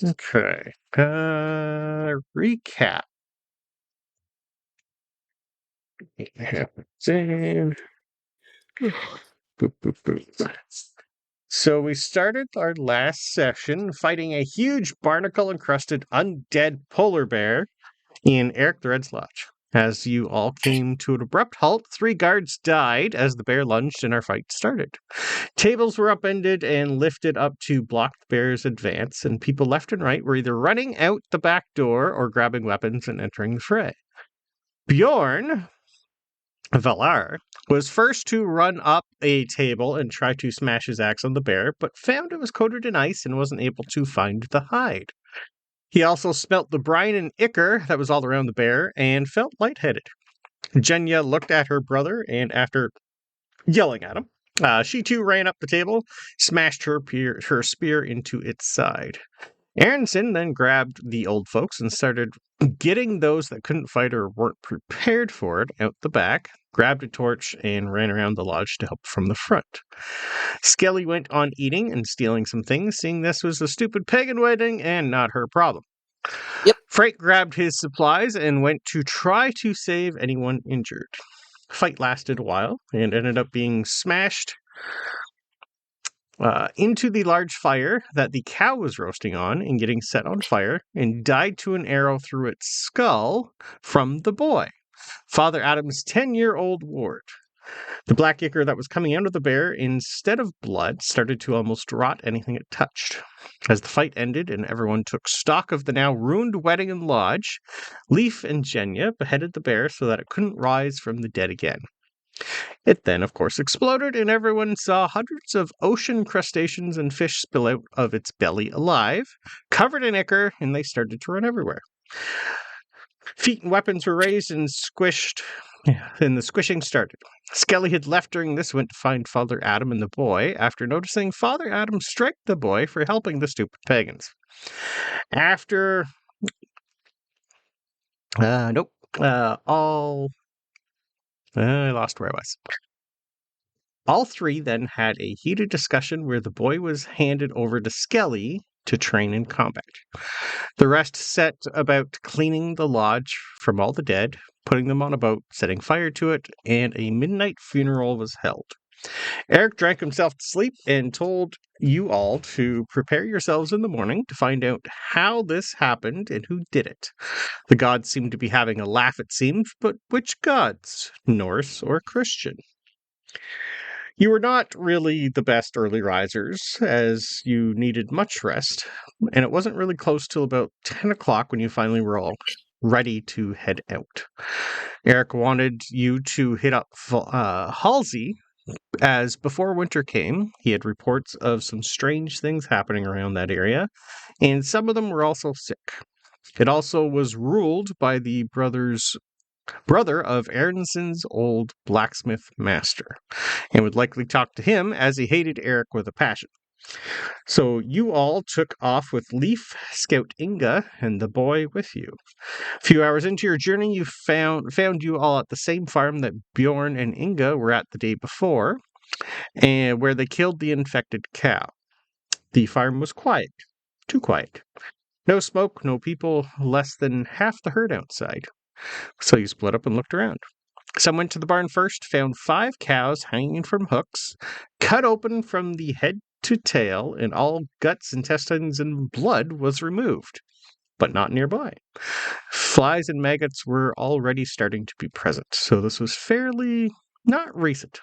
Okay. Recap. Boop, boop, boop. So we started our last session fighting a huge barnacle-encrusted undead polar bear in Eric the Red's lodge. As you all came to an abrupt halt, 3 guards died as the bear lunged and our fight started. Tables were upended and lifted up to block the bear's advance, and people left and right were either running out the back door or grabbing weapons and entering the fray. Bjorn Valaar was first to run up a table and try to smash his axe on the bear, but found it was coated in ice and wasn't able to find the hide. He also smelt the brine and ichor that was all around the bear and felt lightheaded. Genya looked at her brother, and after yelling at him, she too ran up the table, smashed her spear into its side. Aronson then grabbed the old folks and started getting those that couldn't fight or weren't prepared for it out the back, grabbed a torch, and ran around the lodge to help from the front. Skelli went on eating and stealing some things, seeing this was a stupid pagan wedding and not her problem. Yep. Frank grabbed his supplies and went to try to save anyone injured. The fight lasted a while and ended up being smashed into the large fire that the cow was roasting on and getting set on fire, and died to an arrow through its skull from the boy, Father Adam's 10-year-old ward. The black ichor that was coming out of the bear, instead of blood, started to almost rot anything it touched. As the fight ended and everyone took stock of the now ruined wedding and lodge, Leif and Genya beheaded the bear so that it couldn't rise from the dead again. It then, of course, exploded, and everyone saw hundreds of ocean crustaceans and fish spill out of its belly alive, covered in ichor, and they started to run everywhere. Feet and weapons were raised and squished, and the squishing started. Skelli had left during this, went to find Father Adam and the boy, after noticing Father Adam strike the boy for helping the stupid pagans. After... I lost where I was. All 3 then had a heated discussion where the boy was handed over to Skelli to train in combat. The rest set about cleaning the lodge from all the dead, putting them on a boat, setting fire to it, and a midnight funeral was held. Eric drank himself to sleep and told you all to prepare yourselves in the morning to find out how this happened and who did it. The gods seemed to be having a laugh, it seemed, but which gods? Norse or Christian? You were not really the best early risers, as you needed much rest, and it wasn't really close till about 10 o'clock when you finally were all ready to head out. Eric wanted you to hit up Halsey, as before winter came, he had reports of some strange things happening around that area, and some of them were also sick. It also was ruled by the brother of Aronson's old blacksmith master, and would likely talk to him, as he hated Eric with a passion. So you all took off with Leif, Scout Inga, and the boy with you. A few hours into your journey, you found you all at the same farm that Bjorn and Inga were at the day before, and where they killed the infected cow. The farm was quiet. Too quiet. No smoke, no people, less than half the herd outside. So you split up and looked around. Some went to the barn first, found 5 cows hanging from hooks, cut open from the head to tail, and all guts, intestines, and blood was removed, but not nearby. Flies and maggots were already starting to be present, so this was fairly not recent.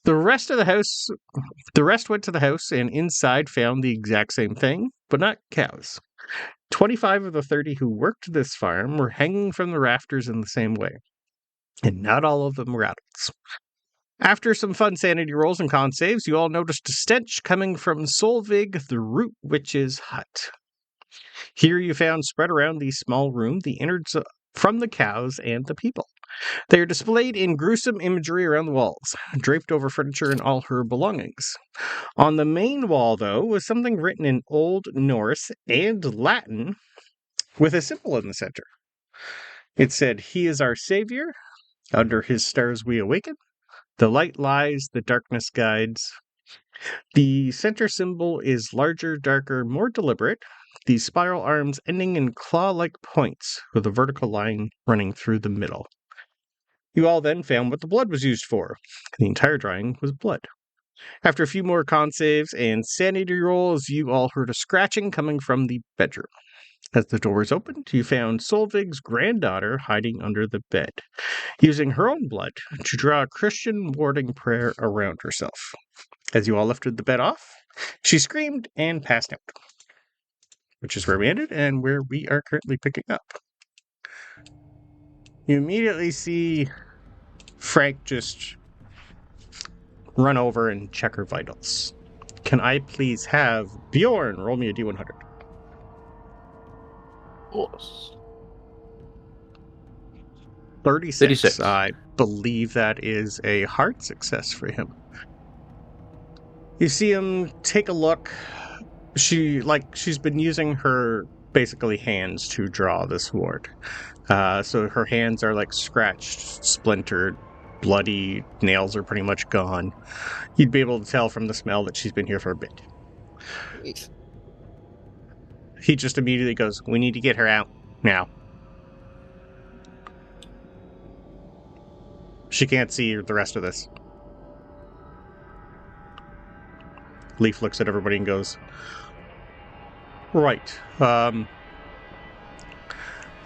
The rest went to the house and inside found the exact same thing, but not cows. 25 of the 30 who worked this farm were hanging from the rafters in the same way, and not all of them were adults. After some fun sanity rolls and con saves, you all noticed a stench coming from Solvig, the root witch's hut. Here you found spread around the small room the innards from the cows and the people. They are displayed in gruesome imagery around the walls, draped over furniture and all her belongings. On the main wall, though, was something written in Old Norse and Latin with a symbol in the center. It said, "He is our savior. Under his stars we awaken. The light lies, the darkness guides. The center symbol is larger, darker, more deliberate, the spiral arms ending in claw-like points with a vertical line running through the middle. You all then found what the blood was used for. The entire drawing was blood. After a few more con saves and sanity rolls, you all heard a scratching coming from the bedroom. As the doors opened, you found Solveig's granddaughter hiding under the bed, using her own blood to draw a Christian warding prayer around herself. As you all lifted the bed off, she screamed and passed out, which is where we ended and where we are currently picking up. You immediately see Frank just run over and check her vitals. Can I please have Bjorn roll me a D100? Of course. 36. I believe that is a hard success for him. You see him take a look. She's been using her basically hands to draw this ward. So her hands are like scratched, splintered, bloody, nails are pretty much gone. You'd be able to tell from the smell that she's been here for a bit. He just immediately goes, "We need to get her out now. She can't see the rest of this." Leif looks at everybody and goes, "Right.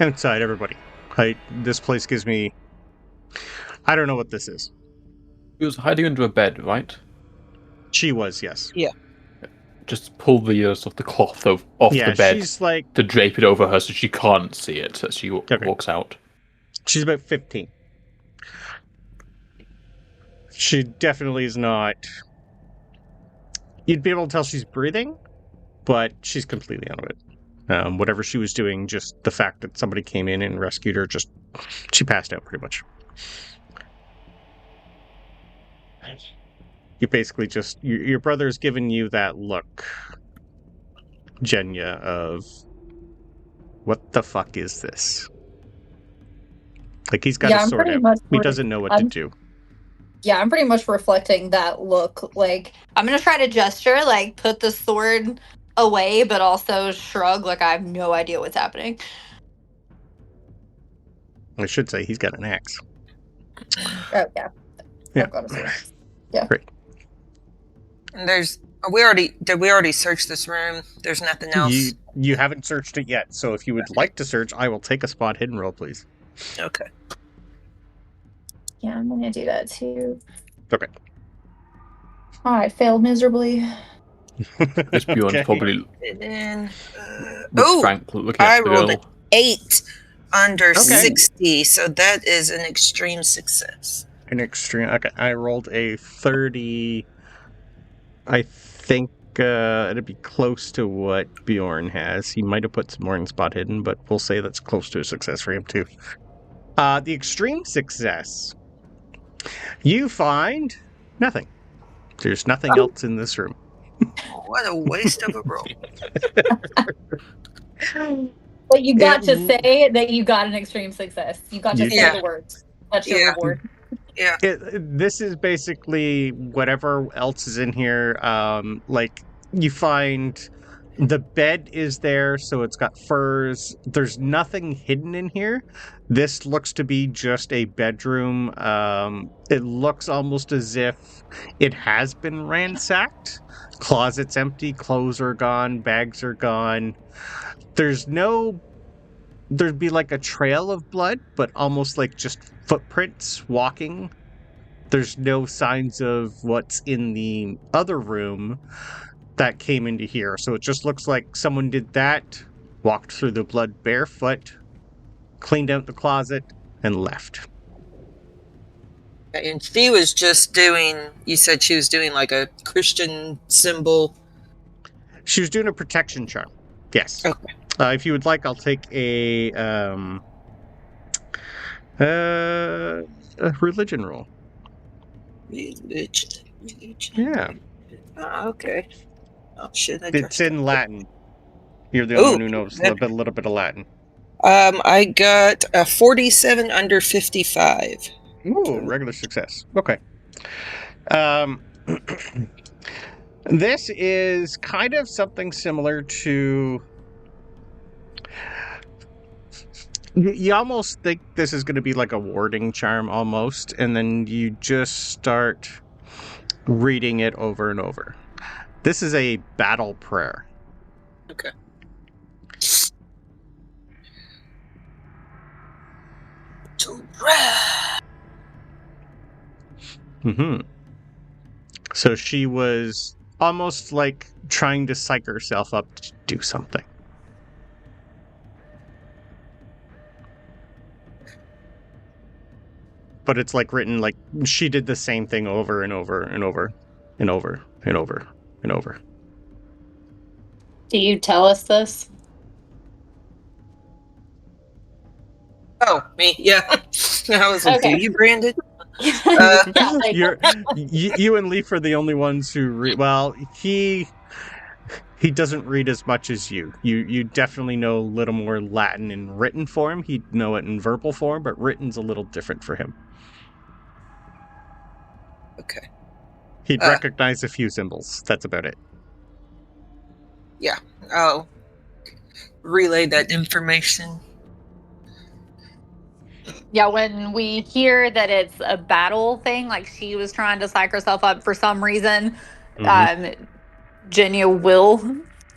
Outside, everybody. This place gives me... I don't know what this is." She was hiding under a bed, right? She was, yes. Yeah. Just pull the off the cloth off the bed she's like... to drape it over her so she can't see it as she walks out. She's about 15. She definitely is not... You'd be able to tell she's breathing, but she's completely out of it. Whatever she was doing, just the fact that somebody came in and rescued her, she passed out pretty much. You basically just... Your brother's given you that look, Genya, of... What the fuck is this? Like, he's got a sword out. He doesn't know what to do. Yeah, I'm pretty much reflecting that look. Like, I'm going to try to gesture, like, put the sword away, but also shrug like I have no idea what's happening. I should say he's got an axe. Oh, yeah. Yeah. I've got a sword. Yeah. Great. And did we already search this room? There's nothing else? You haven't searched it yet, so if you would like to search, I will take a spot hidden roll, please. Okay. Yeah, I'm going to do that too. Okay. Alright, failed miserably. This Bjorn's probably... And then... Frank looking I at the rolled girl. an 8 under 60, so that is an extreme success. An extreme... Okay, I rolled a 30... I think it'd be close to what Bjorn has. He might have put some more in spot hidden, but we'll say that's close to a success for him too. The extreme success... You find nothing. There's nothing else in this room. What a waste of a roll. But you got to say that you got an extreme success. You got to say the words. That's your reward. Yeah. This is basically whatever else is in here. Like, you find the bed is there, so it's got furs. There's nothing hidden in here. This looks to be just a bedroom. It looks almost as if it has been ransacked. Closet's empty, clothes are gone, bags are gone. There's no... There'd be like a trail of blood, but almost like just footprints walking. There's no signs of what's in the other room that came into here. So it just looks like someone did that, walked through the blood barefoot, cleaned out the closet, and left. And she was just doing, you said she was doing like a Christian symbol. She was doing a protection charm. Yes. Okay. If you would like, I'll take a religion roll. Religion. Yeah. Oh, okay. Oh, shit. It's in Latin. You're the only one who knows a little bit of Latin. I got a 47 under 55. Ooh, regular success. Okay. This is kind of something similar to... You almost think this is going to be like a warding charm almost, and then you just start reading it over and over. This is a battle prayer. Okay. To prayer. Mm-hmm. So she was almost like trying to psych herself up to do something. But it's like written like she did the same thing over and over and over and over and over and over. Do you tell us this? Oh, me? Yeah. I was like, Okay. do you, Brandon? Yeah, like- you and Leif are the only ones who read. Well, he doesn't read as much as you. You definitely know a little more Latin in written form. He'd know it in verbal form, but written's a little different for him. Okay. He'd recognize a few symbols. That's about it. Yeah. I'll relay that information. Yeah, when we hear that it's a battle thing, like she was trying to psych herself up for some reason, Genya will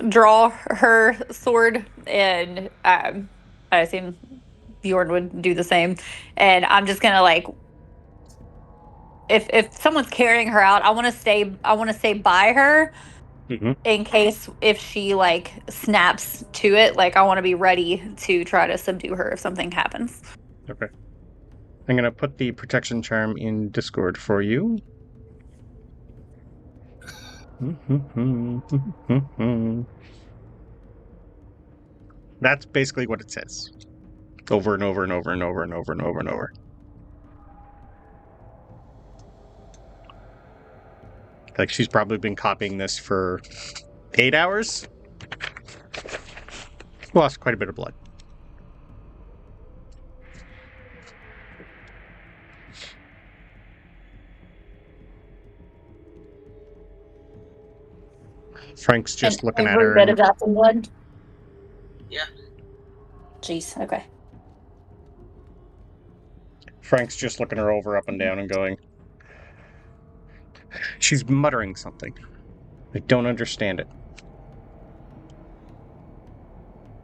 draw her sword, and I assume Bjorn would do the same. And I'm just gonna like, if someone's carrying her out, I want to stay by her in case if she like snaps to it. Like I want to be ready to try to subdue her if something happens. Okay. I'm going to put the protection charm in Discord for you. That's basically what it says. Over and over and over and over and over and over and over. Like she's probably been copying this for 8 hours. Lost quite a bit of blood. Frank's just looking at her. Bit of that blood. Yeah. Jeez. Okay. Frank's just looking her over up and down and going. She's muttering something. I don't understand it.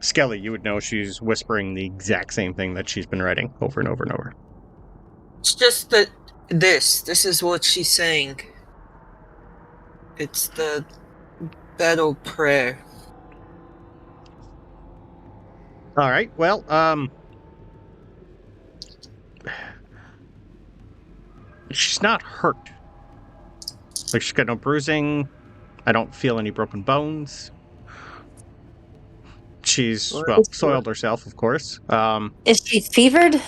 Skelli, you would know she's whispering the exact same thing that she's been writing over and over and over. It's just that this is what she's saying. It's the battle prayer. All right. Well, she's not hurt. Like she's got no bruising. I don't feel any broken bones. She's soiled herself, of course. Is she fevered?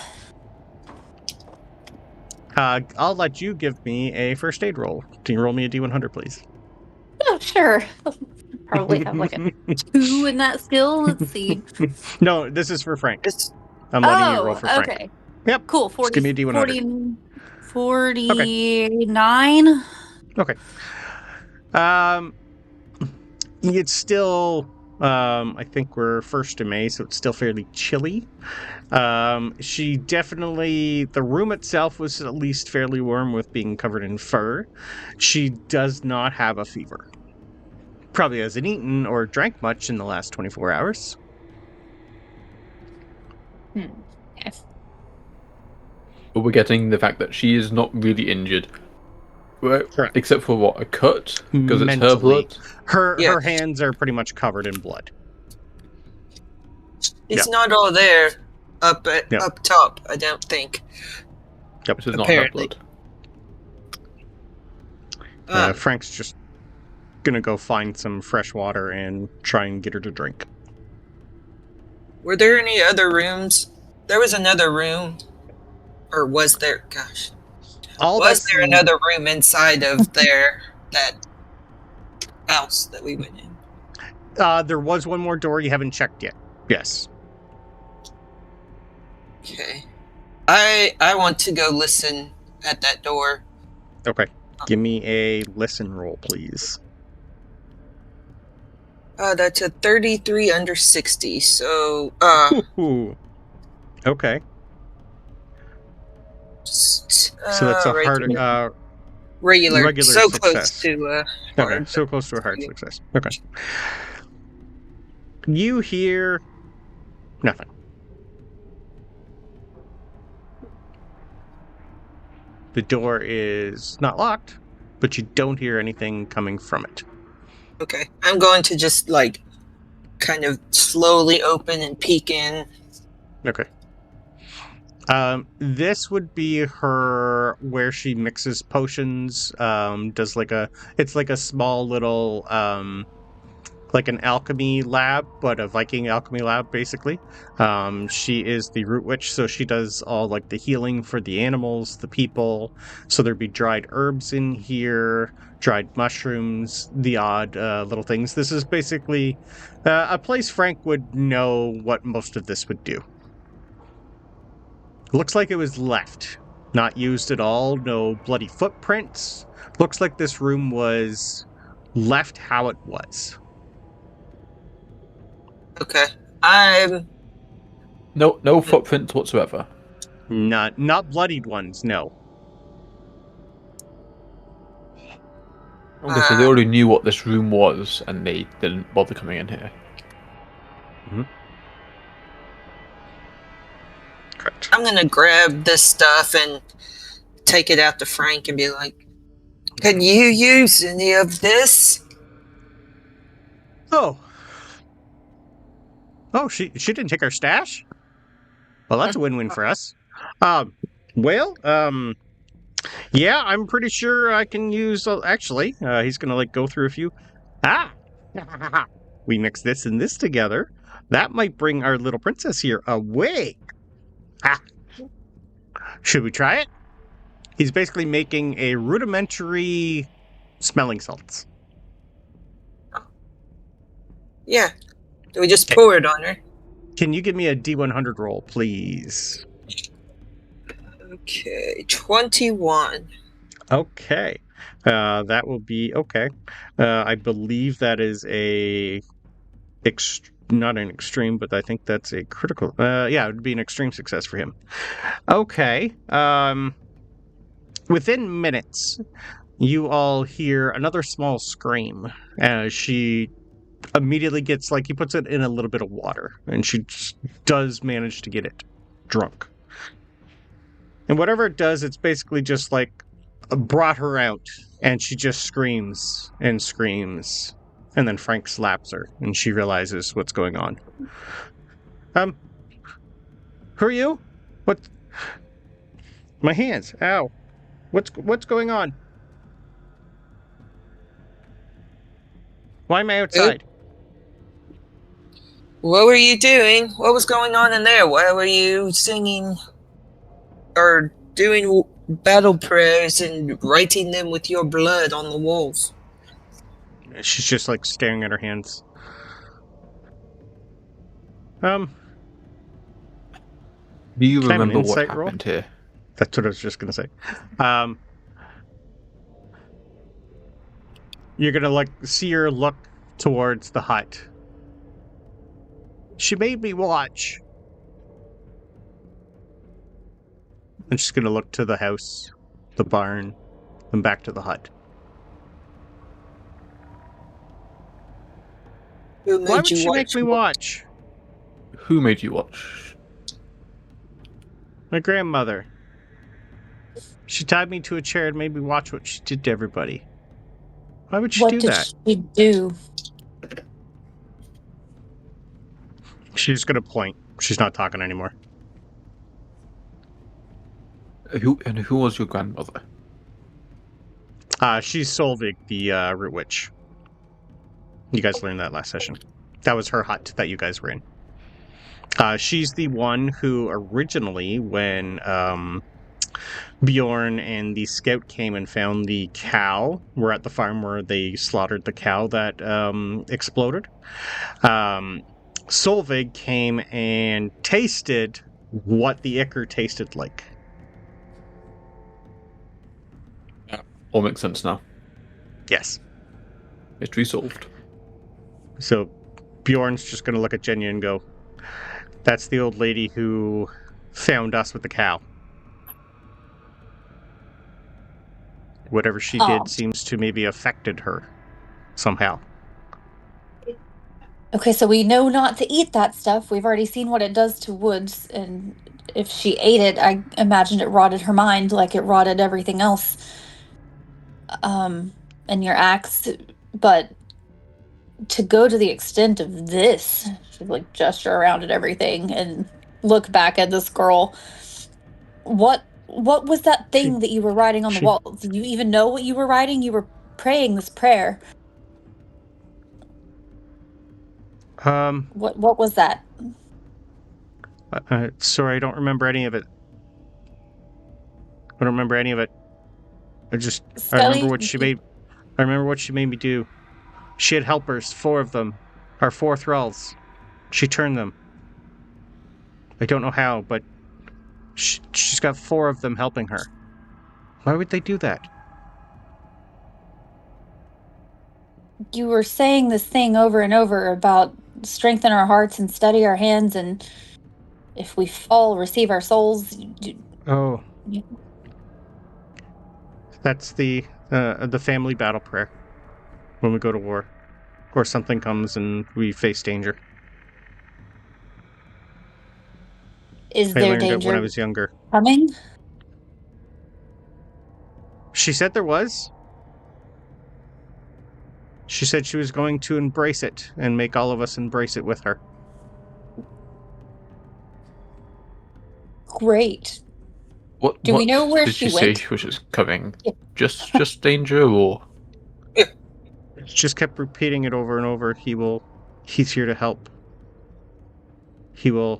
I'll let you give me a first aid roll. Can you roll me a D100, please? Oh, sure. Probably have like a 2 in that skill. Let's see. No, this is for Frank. I'm letting you roll for Frank. Okay. Yep. Cool. 40, Just give me a D100. 49. Okay. It's still, I think we're 1st of May, so it's still fairly chilly. She definitely, the room itself was at least fairly warm with being covered in fur. She does not have a fever. Probably hasn't eaten or drank much in the last 24 hours. Yes. But we're getting the fact that she is not really injured. Correct. Except for what? A cut? Because it's her Mentally. blood? Her hands are pretty much covered in blood. It's not all there up top, I don't think. Yep. This is not her blood. Frank's just gonna go find some fresh water and try and get her to drink. Were there any other rooms? There was another room. Or was there? Gosh. Was there another room inside of that house that we went in? There was one more door you haven't checked yet. Yes. Okay. I want to go listen at that door. Okay. Give me a listen roll, please. That's a 33 under 60. So, Ooh. Okay. So that's a regular. So success. close to Okay, so close to a hard success. Okay. You hear nothing. The door is not locked, but you don't hear anything coming from it. Okay. I'm going to just, like, kind of slowly open and peek in. Okay. This would be her where she mixes potions. Does it's like a small little like an alchemy lab, but a Viking alchemy lab, basically. She is the root witch, so she does all like the healing for the animals, the people. So there'd be dried herbs in here, dried mushrooms, the odd little things. This is basically a place Frank would know what most of this would do. Looks like it was left, not used at all, no bloody footprints. Looks like this room was left how it was. Okay. I'm... No footprints whatsoever. Not bloodied ones, no. Okay, so they already knew what this room was, and they didn't bother coming in here. Mm-hmm. Correct. I'm gonna grab this stuff and take it out to Frank and be like, "Can you use any of this?" Oh, she didn't take our stash? Well, that's a win-win for us. Yeah, I'm pretty sure I can use. Actually, he's gonna like go through a few. We mix this and this together. That might bring our little princess here away. Should we try it? He's basically making a rudimentary smelling salts. Yeah. Do we just pour it on her? Can you give me a D100 roll, please? Okay, 21. Okay. That will be okay. I believe that is not an extreme, but I think that's a critical. Yeah, it would be an extreme success for him. Okay. Within minutes, you all hear another small scream as she immediately gets, like, he puts it in a little bit of water, and she does manage to get it drunk. And whatever it does, it's basically just like brought her out, and she just screams and screams. And then Frank slaps her, and she realizes what's going on. Who are you? What? My hands. Ow. What's going on? Why am I outside? What were you doing? What was going on in there? Why were you singing or doing battle prayers and writing them with your blood on the walls? She's just like staring at her hands. Do you remember what happened here? That's what I was just gonna say. You're gonna like see her look towards the hut. She made me watch. I'm just gonna look to the house, the barn, and back to the hut. Why would she make me watch? Who made you watch? My grandmother. She tied me to a chair and made me watch what she did to everybody. Why would she do that? What did she do? She's gonna point. She's not talking anymore. Who was your grandmother? She's Solvig, the root witch. You guys learned that last session. That was her hut that you guys were in. She's the one who originally, when Bjorn and the scout came and found the cow, we're at the farm where they slaughtered the cow that exploded. Solvig came and tasted what the ichor tasted like. All makes sense now. Yes. Mystery solved. So Bjorn's just going to look at Genya and go, "That's the old lady who found us with the cow. Whatever she did seems to maybe affected her somehow." Okay, so we know not to eat that stuff. We've already seen what it does to woods, and if she ate it, I imagine it rotted her mind like it rotted everything else. And your axe, but to go to the extent of this, like gesture around at everything and look back at this girl. What was that thing that you were writing on the wall? Do you even know what you were writing? You were praying this prayer. What was that? Sorry, I don't remember any of it. I don't remember any of it. Skelli, I remember what she made. I remember what she made me do. She had helpers, 4 of them, our 4 thralls. She turned them. I don't know how, but she's got 4 of them helping her. Why would they do that? You were saying this thing over and over about strengthen our hearts and steady our hands, and if we all receive our souls. Oh. That's the family battle prayer when we go to war, or something comes and we face danger. Is there learned danger it when I was younger. coming? She said there was. She said she was going to embrace it and make all of us embrace it with her. Great. Do we know where she went? Did she say she was coming? Yeah. Just danger, or? Just kept repeating it over and over. He's here to help. He will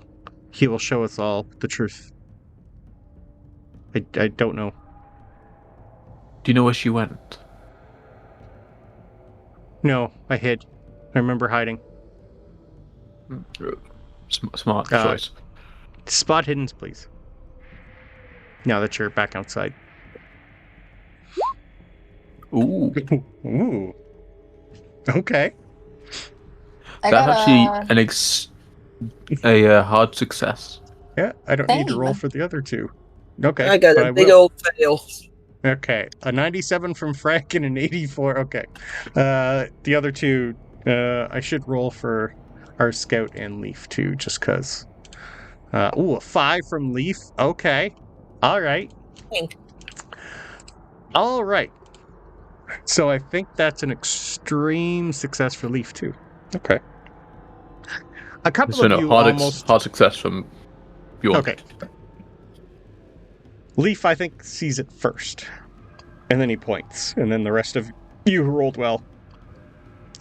show us all the truth. I don't know. Do you know where she went? No, I hid. I remember hiding. Smart choice. Spot hiddens, please. Now that you're back outside. Ooh. Ooh. Okay. That's actually a hard success. Yeah, I don't need to roll for the other 2. Okay. I got a big old fail. Okay, a 97 from Frank and an 84. Okay. The other 2, I should roll for our scout and Leif too, just because. A 5 from Leif. Okay. All right. All right. So I think that's an extreme success for Leif too. Okay. A couple of you hard success from Bjorn. Okay. Leif, I think, sees it first. And then he points. And then the rest of you who rolled well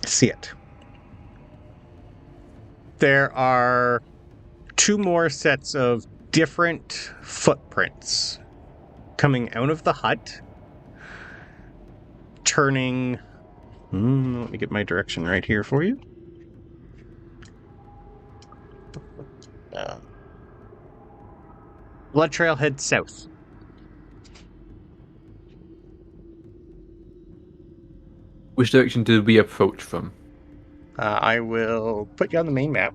see it. There are 2 more sets of different footprints coming out of the hut, turning... let me get my direction right here for you. Blood trail heads south. Which direction did we approach from? I will put you on the main map.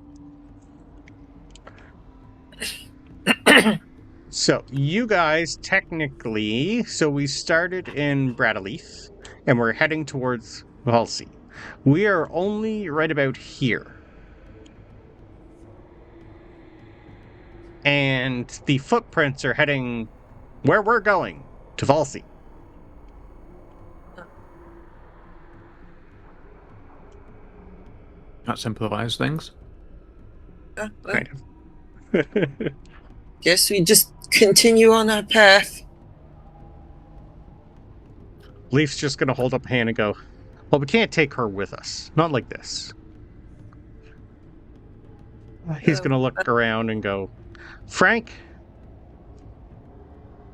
So, you guys technically... So we started in Bradaleith, and we're heading towards Valsey. We are only right about here. And the footprints are heading where we're going, to Valsey. That simplifies things. Kind of. Guess we just continue on our path. Leif's just going to hold up a hand and go, well, we can't take her with us. Not like this. He's going to look around and go, Frank,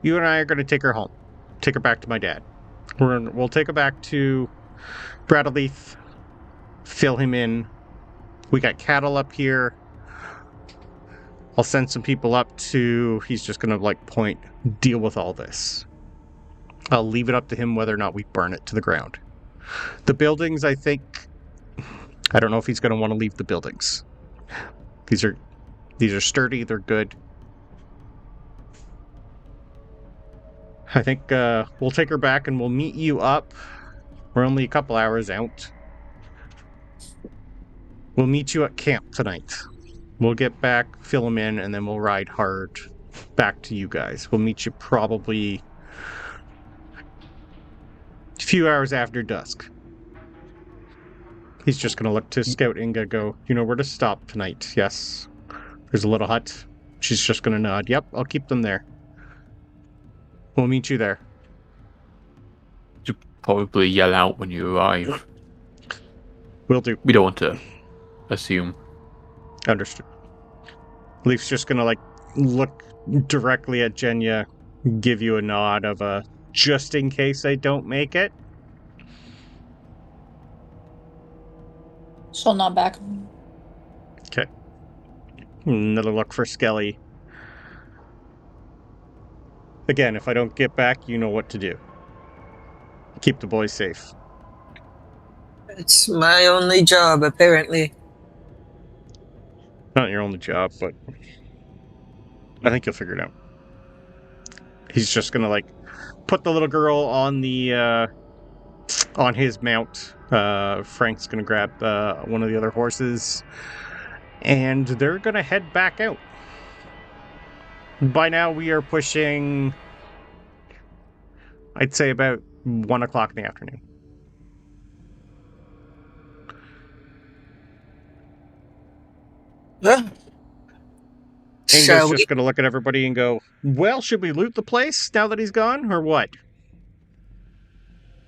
you and I are going to take her home. Take her back to my dad. We'll take her back to Bradaleith, fill him in. We got cattle up here. I'll send some people up to, he's just going to point, deal with all this. I'll leave it up to him whether or not we burn it to the ground. The buildings, I think, I don't know if he's going to want to leave the buildings. These are sturdy. They're good. I think we'll take her back and we'll meet you up. We're only a couple hours out. We'll meet you at camp tonight. We'll get back, fill them in, and then we'll ride hard back to you guys. We'll meet you probably a few hours after dusk. He's just going to look to Scout Inga, go, you know where to stop tonight, yes? There's a little hut. She's just going to nod. Yep, I'll keep them there. We'll meet you there. You probably yell out when you arrive. Will do. We don't want to assume. Understood. Leif's just going to, look directly at Genya, give you a nod of a, just in case I don't make it. She'll nod back. Okay. Another look for Skelli. Again, if I don't get back, you know what to do. Keep the boys safe. It's my only job, apparently. Not your only job, but I think you'll figure it out. He's just gonna put the little girl on the on his mount. Frank's gonna grab one of the other horses, and they're gonna head back out. By now, we are pushing, I'd say, about 1 o'clock in the afternoon. Well, Inga's just going to look at everybody and go, well, should we loot the place now that he's gone, or what?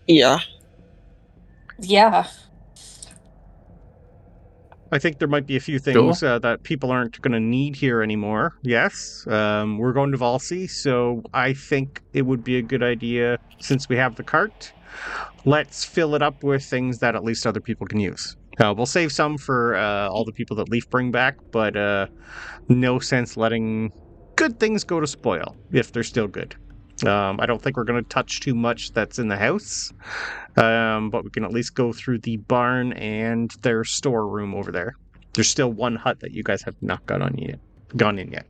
Yeah. Yeah. I think there might be a few things that people aren't going to need here anymore. Yes, we're going to Valsy, so I think it would be a good idea, since we have the cart, let's fill it up with things that at least other people can use. We'll save some for all the people that Leif bring back, but no sense letting good things go to spoil if they're still good. I don't think we're going to touch too much that's in the house, but we can at least go through the barn and their storeroom over there. There's still one hut that you guys have not gone in yet.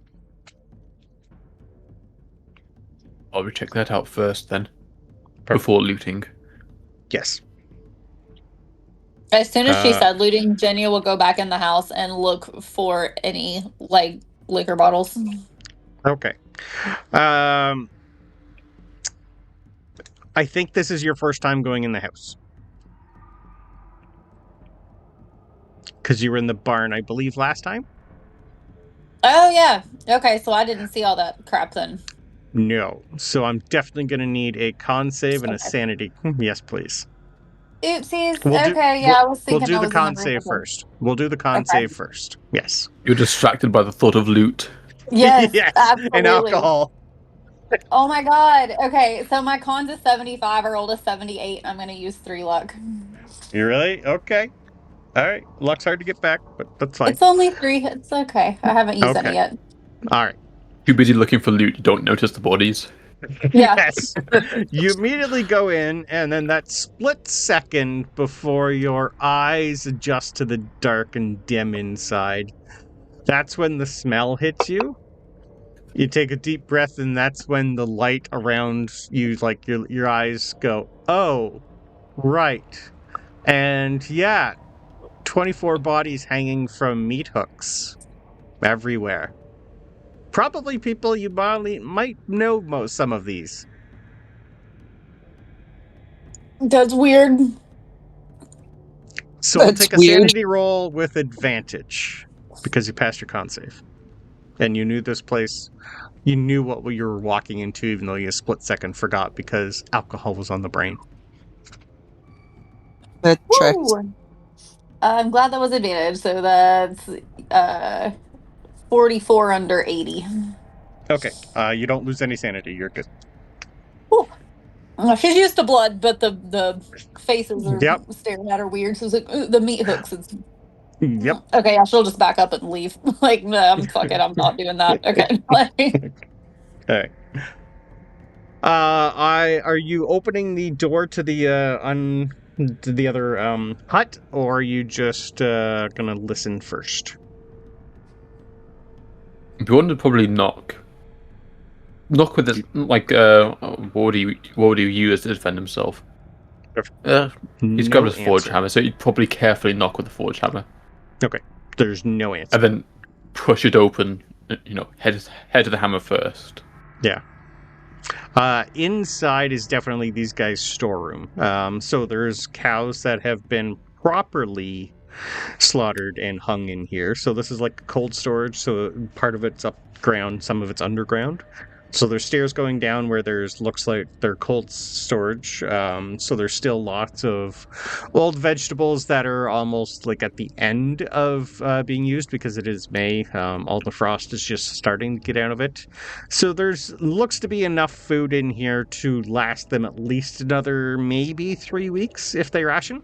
I'll check that out first then, before looting. Yes. As soon as she said looting, Genya will go back in the house and look for any liquor bottles. Okay. I think this is your first time going in the house. Because you were in the barn, I believe, last time? Oh, yeah. Okay, so I didn't see all that crap then. No. So I'm definitely going to need a con save and a sanity. Yes, please. Oopsies. I was thinking we'll do the con save first. We'll do the con save first. Yes. You're distracted by the thought of loot. Yes, yes, absolutely. And alcohol. Oh my god. Okay, so my con's is 75, I rolled a 78, and I'm going to use 3 luck. You really? Okay. All right. Luck's hard to get back, but that's fine. It's only 3. It's okay. I haven't used any yet. All right. Too busy looking for loot, you don't notice the bodies. Yeah. Yes. You immediately go in, and then that split second before your eyes adjust to the dark and dim inside, that's when the smell hits you. You take a deep breath, and that's when the light around you, your eyes go, oh, right. And yeah, 24 bodies hanging from meat hooks everywhere. Probably people you might know some of these. That's weird. So I'll take a sanity roll with advantage because you passed your con save. And you knew this place, you knew what you were walking into, even though you a split second forgot because alcohol was on the brain. That tracks. I'm glad that was advantage, so that's 44 under 80. Okay, you don't lose any sanity, you're good. Ooh. She's used to blood, but the faces are staring at her weird, so it's like, the meat hooks. Yep. Okay, yeah, she'll just back up and leave. No, fuck it, I'm not doing that. Okay. Okay. Are you opening the door to the the other hut, or are you just gonna listen first? Bjorn would probably knock. Knock with this, like, what would he use to defend himself? He's grabbed his forge hammer, so he'd probably carefully knock with the forge hammer. Okay, there's no answer. And then push it open, head to the hammer first. Yeah. Inside is definitely these guys' storeroom. So there's cows that have been properly slaughtered and hung in here. So this is like cold storage. So part of it's up ground, some of it's underground. So there's stairs going down where looks like they're cold storage. So there's still lots of old vegetables that are almost like at the end of being used because it is May. All the frost is just starting to get out of it. So looks to be enough food in here to last them at least another maybe 3 weeks if they ration.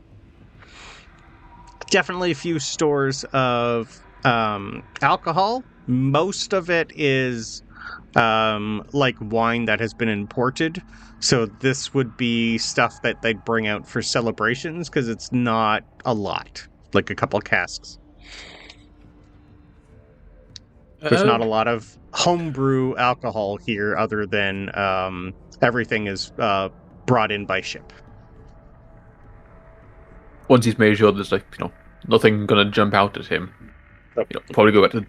Definitely a few stores of alcohol. Most of it is like wine that has been imported. So this would be stuff that they'd bring out for celebrations because it's not a lot, like a couple casks. There's not a lot of homebrew alcohol here other than everything is brought in by ship. Once he's made sure there's nothing gonna jump out at him, probably go back to the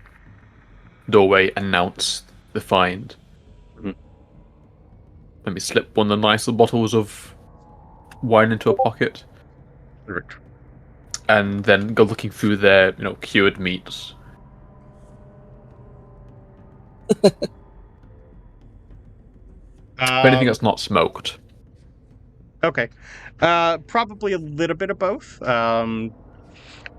doorway, announce the find. Mm-hmm. Let me slip one of the nice little bottles of wine into a pocket. Perfect. And then go looking through their, cured meats. Anything that's not smoked. Okay. Probably a little bit of both.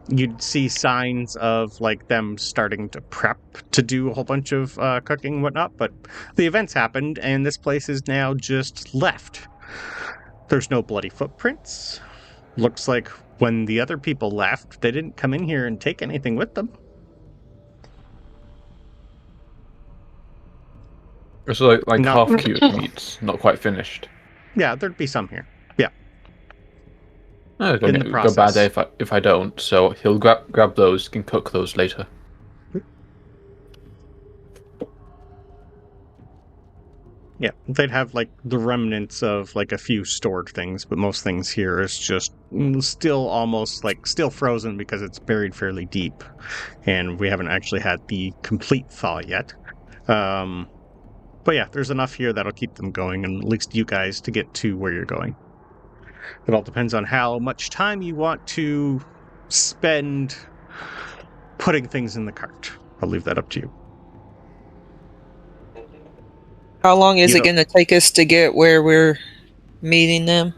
You'd see signs of like them starting to prep to do a whole bunch of cooking and whatnot, but the events happened and this place is now just left. There's no bloody footprints. Looks like when the other people left, they didn't come in here and take anything with them. So like half cured meats, not quite finished. Yeah, there'd be some here. Yeah. Oh, in the process. Go bad day if I don't. So he'll grab those, can cook those later. Yeah, they'd have like the remnants of like a few stored things, but most things here is just still almost like still frozen because it's buried fairly deep, and we haven't actually had the complete thaw yet. But yeah, there's enough here that'll keep them going, and at least you guys to get to where you're going. It all depends on how much time you want to spend putting things in the cart. I'll leave that up to you. How long is it going to take us to get where we're meeting them?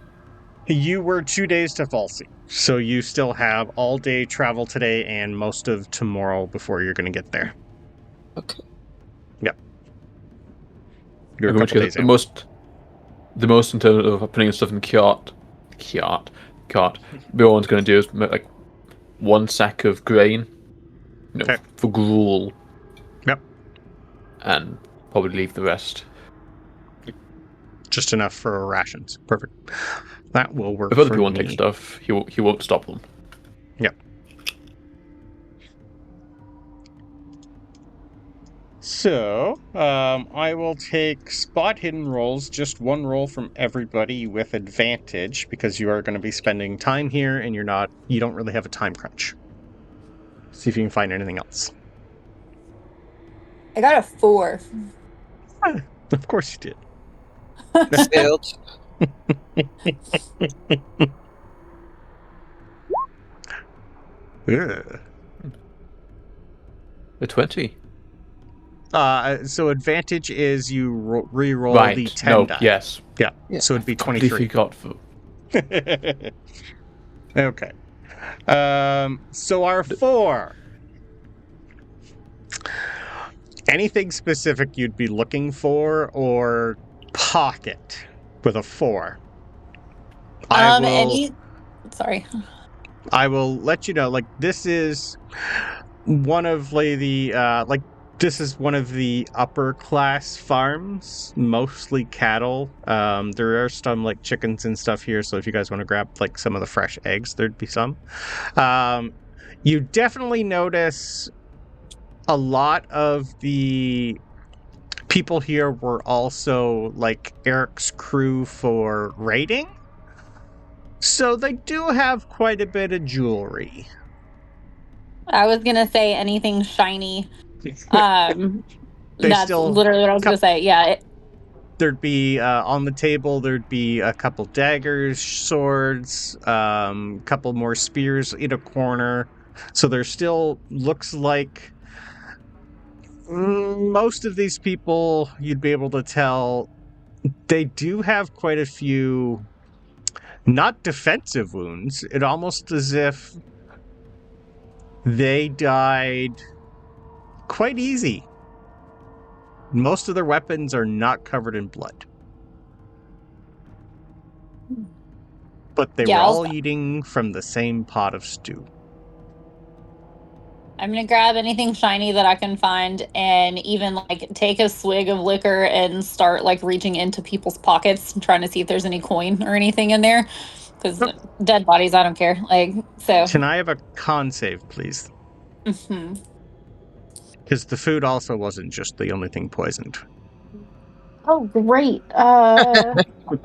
You were 2 days to Falsey, so you still have all day travel today and most of tomorrow before you're going to get there. Okay. Yep. You're a couple days the most in terms of putting stuff in the cart. Bjorn's going to do is make like 1 sack of grain, for gruel. Yep. And probably leave the rest. Just enough for rations. Perfect. That will work. If other people want to take stuff, he won't stop them. Yep. So, I will take spot hidden rolls, just 1 roll from everybody with advantage, because you are going to be spending time here and you don't really have a time crunch. See if you can find anything else. I got a 4. Of course you did. Failed. A 20. So advantage is you re-roll the 10 die. Yes. Yeah. So it'd be 23. Okay. So our 4. Anything specific you'd be looking for, or pocket with a 4? Sorry. I will let you know, like, this is one of the This is one of the upper class farms, mostly cattle. There are some like chickens and stuff here, so if you guys want to grab like some of the fresh eggs, there'd be some. You definitely notice a lot of the people here were also like Eric's crew for raiding. So they do have quite a bit of jewelry. I was gonna say anything shiny. That's still literally what I was gonna say. Yeah. There'd be on the table. There'd be a couple daggers, swords, couple more spears in a corner. So there still looks like most of these people. You'd be able to tell they do have quite a few, not defensive wounds. It almost as if they died quite easy. Most of their weapons are not covered in blood. But they were all eating from the same pot of stew. I'm going to grab anything shiny that I can find and even like take a swig of liquor and start like reaching into people's pockets and trying to see if there's any coin or anything in there. Because dead bodies, I don't care. Like, so. Can I have a con save, please? Mm-hmm. Because the food also wasn't just the only thing poisoned. Oh, great.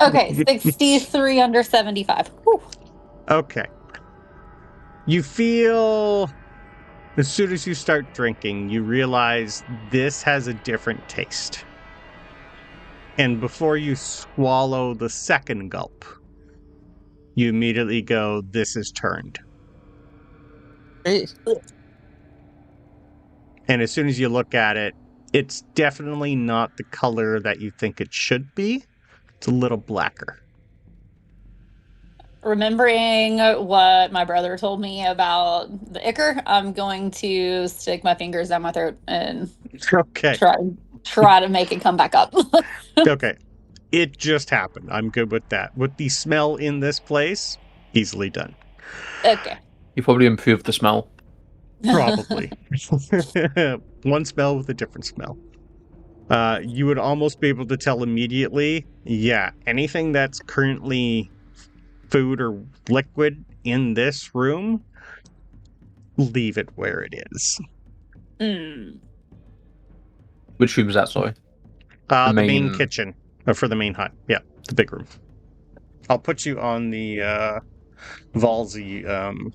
Okay, 63 under 75. Whew. Okay. You feel, as soon as you start drinking, you realize this has a different taste. And before you swallow the second gulp, you immediately go, this is turned. And as soon as you look at it, it's definitely not the color that you think it should be. It's a little blacker. Remembering what my brother told me about the ichor, I'm going to stick my fingers down my throat and try to make it come back up. Okay. It just happened. I'm good with that. With the smell in this place, easily done. Okay. You probably improved the smell. Probably. One smell with a different smell. You would almost be able to tell immediately, yeah, anything that's currently food or liquid in this room, leave it where it is. Which room is that, sorry? The main kitchen. For the main hut. Yeah, the big room. I'll put you on the Valsy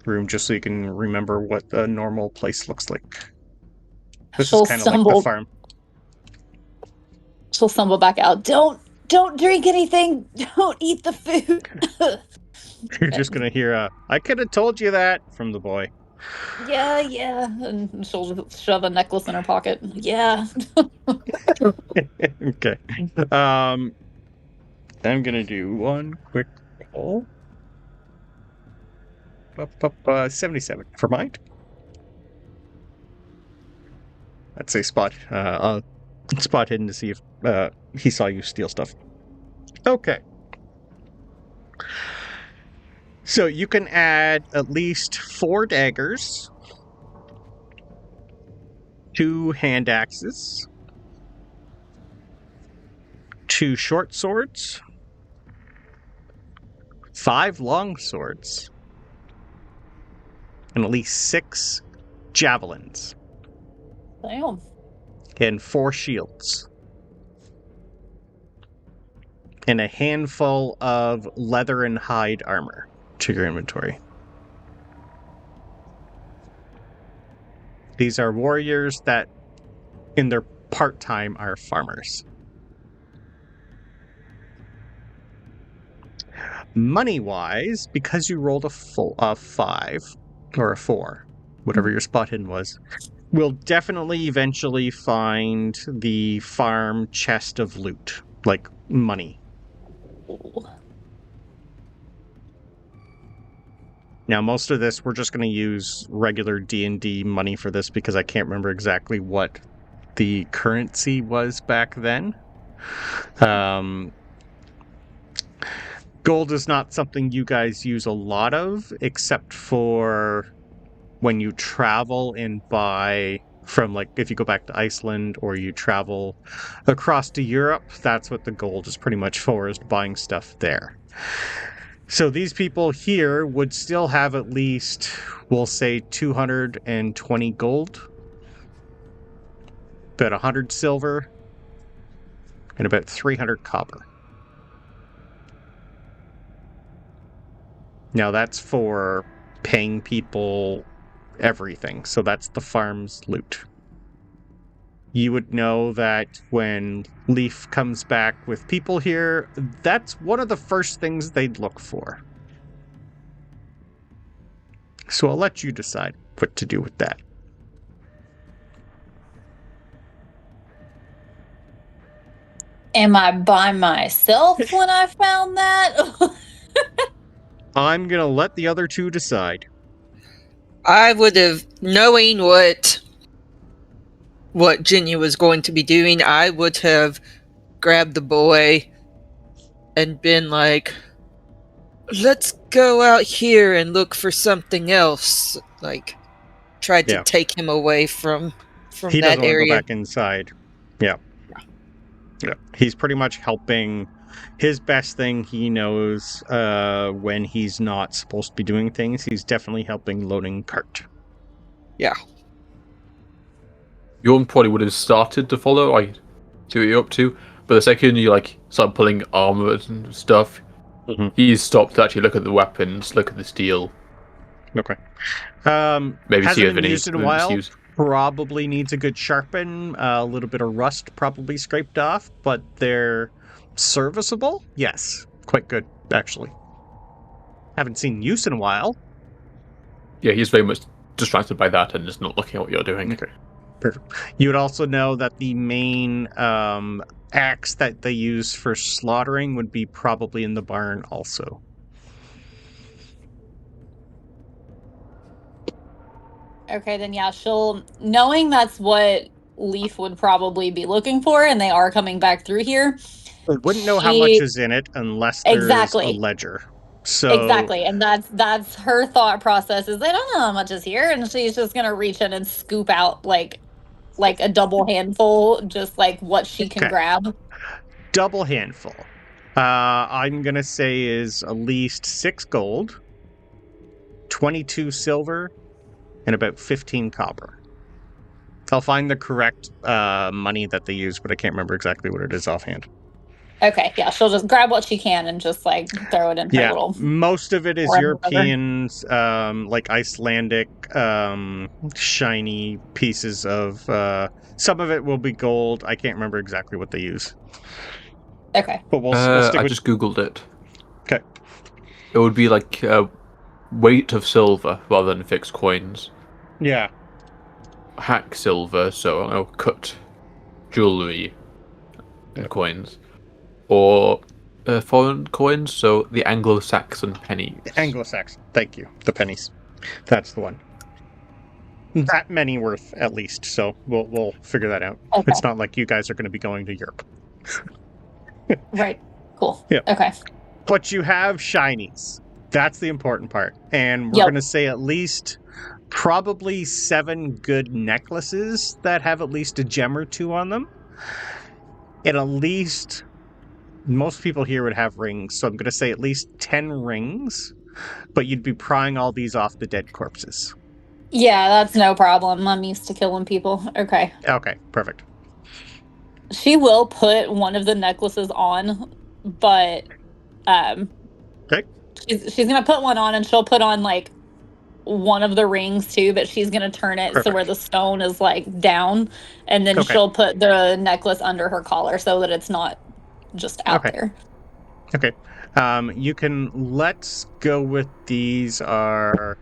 room just so you can remember what a normal place looks like. This is kind of like the farm. She'll stumble back out. Don't drink anything. Don't eat the food. You're just going to hear I could have told you that from the boy. Yeah. And she'll shove a necklace in her pocket. Yeah. Okay. I'm going to do one quick roll. 77 for mind. That's a spot. Spot hidden to see if he saw you steal stuff. Okay. So you can add at least 4 daggers, 2 hand axes, 2 short swords, 5 long swords, and at least 6 javelins. Damn. And 4 shields. And a handful of leather and hide armor to your inventory. These are warriors that, in their part-time, are farmers. Money-wise, because you rolled a 5 or a 4, whatever your spot hidden was, we'll definitely eventually find the farm chest of loot, like money. Now, most of this, we're just going to use regular D&D money for this because I can't remember exactly what the currency was back then. Gold is not something you guys use a lot of, except for when you travel and buy From, like, if you go back to Iceland or you travel across to Europe, that's what the gold is pretty much for, is buying stuff there. So these people here would still have at least, we'll say, 220 gold, about 100 silver, and about 300 copper. Now that's for paying people everything. So that's the farm's loot. You would know that when Leif comes back with people here, that's one of the first things they'd look for. So I'll let you decide what to do with that. Am I by myself when I found that? I'm going to let the other two decide. I would have, knowing what Genya was going to be doing, I would have grabbed the boy and been like, let's go out here and look for something else. Like, tried to take him away from he that doesn't area. Want to go back inside. Yeah. He's pretty much helping. His best thing he knows when he's not supposed to be doing things, he's definitely helping loading cart. Yeah. Bjorn probably would have started to follow, like, see what you're up to, but the second you, like, start pulling armor and stuff, he's stopped to actually look at the weapons, look at the steel. Okay. Maybe see if been any used in a while. Probably needs a good sharpen, a little bit of rust probably scraped off, but they're serviceable. Yes, quite good actually. Haven't seen use in a while. Yeah, he's very much distracted by that and just not looking at what you're doing. Okay, perfect. You would also know that the main axe that they use for slaughtering would be probably in the barn also. Okay, then yeah, knowing that's what Leif would probably be looking for, and they are coming back through here. I wouldn't know how much is in it unless there's a ledger. So exactly, and that's her thought process, is they don't know how much is here, and she's just gonna reach in and scoop out like a double handful, just like what she can grab. Double handful. I'm gonna say is at least 6 gold, 22 silver, and about 15 copper. I'll find the correct money that they use, but I can't remember exactly what it is offhand. Okay, yeah, she'll just grab what she can and just like throw it in her little. Most of it is European, like Icelandic, shiny pieces of. Some of it will be gold. I can't remember exactly what they use. Okay, but we'll stick with. I just googled it. Okay, it would be like weight of silver rather than fixed coins. Yeah. Hack silver, so I don't know, cut jewelry and coins. Or foreign coins, so the Anglo-Saxon pennies. Anglo-Saxon, thank you. The pennies. That's the one. That many worth, at least, so we'll figure that out. Okay. It's not like you guys are going to be going to Europe. Right. Cool. Yeah. Okay. But you have shinies. That's the important part. And we're going to say at least probably 7 good necklaces that have at least a gem or 2 on them. And at least, most people here would have rings, so I'm going to say at least 10 rings. But you'd be prying all these off the dead corpses. Yeah, that's no problem. I'm used to killing people. Okay. Okay, perfect. She will put one of the necklaces on, but okay. She's gonna put one on, and she'll put on like one of the rings too, but she's gonna turn it so where the stone is like down, and then she'll put the necklace under her collar so that it's not just out there. Okay. You can let's go with these are.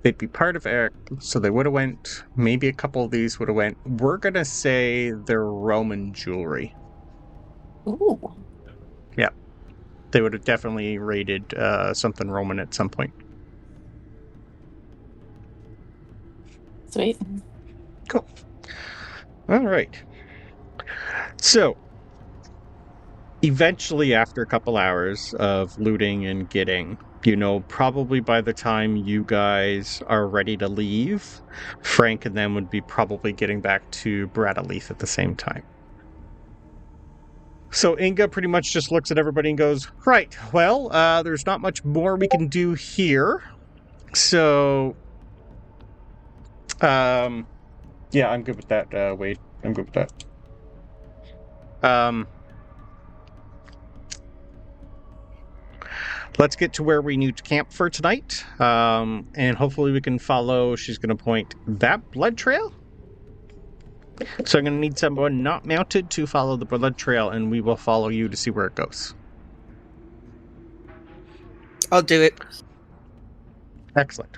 They'd be part of Eric, so they would have went. Maybe a couple of these would have went. We're gonna say they're Roman jewelry. Ooh. Yeah, they would have definitely raided something Roman at some point. Sweet. Cool. All right. So, eventually, after a couple hours of looting and getting, Probably by the time you guys are ready to leave, Frank and them would be probably getting back to Leif at the same time. So Inga pretty much just looks at everybody and goes, right, well, there's not much more we can do here. So, yeah, I'm good with that, Wade. I'm good with that. Let's get to where we need to camp for tonight. And hopefully we can follow, she's going to point that blood trail. So I'm going to need someone not mounted to follow the blood trail, and we will follow you to see where it goes. I'll do it. Excellent.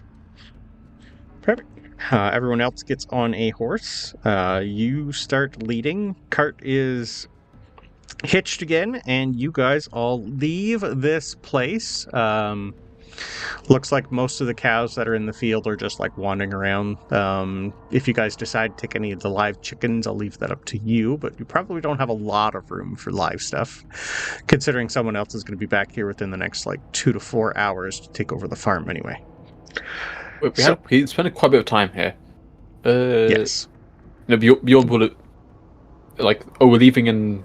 Perfect. Everyone else gets on a horse. You start leading. Cart is hitched again, and you guys all leave this place. Looks like most of the cows that are in the field are just like wandering around. If you guys decide to take any of the live chickens, I'll leave that up to you, but you probably don't have a lot of room for live stuff, considering someone else is going to be back here within the next 2 to 4 hours to take over the farm anyway. We spent quite a bit of time here. Yes. Bjorn will we're leaving in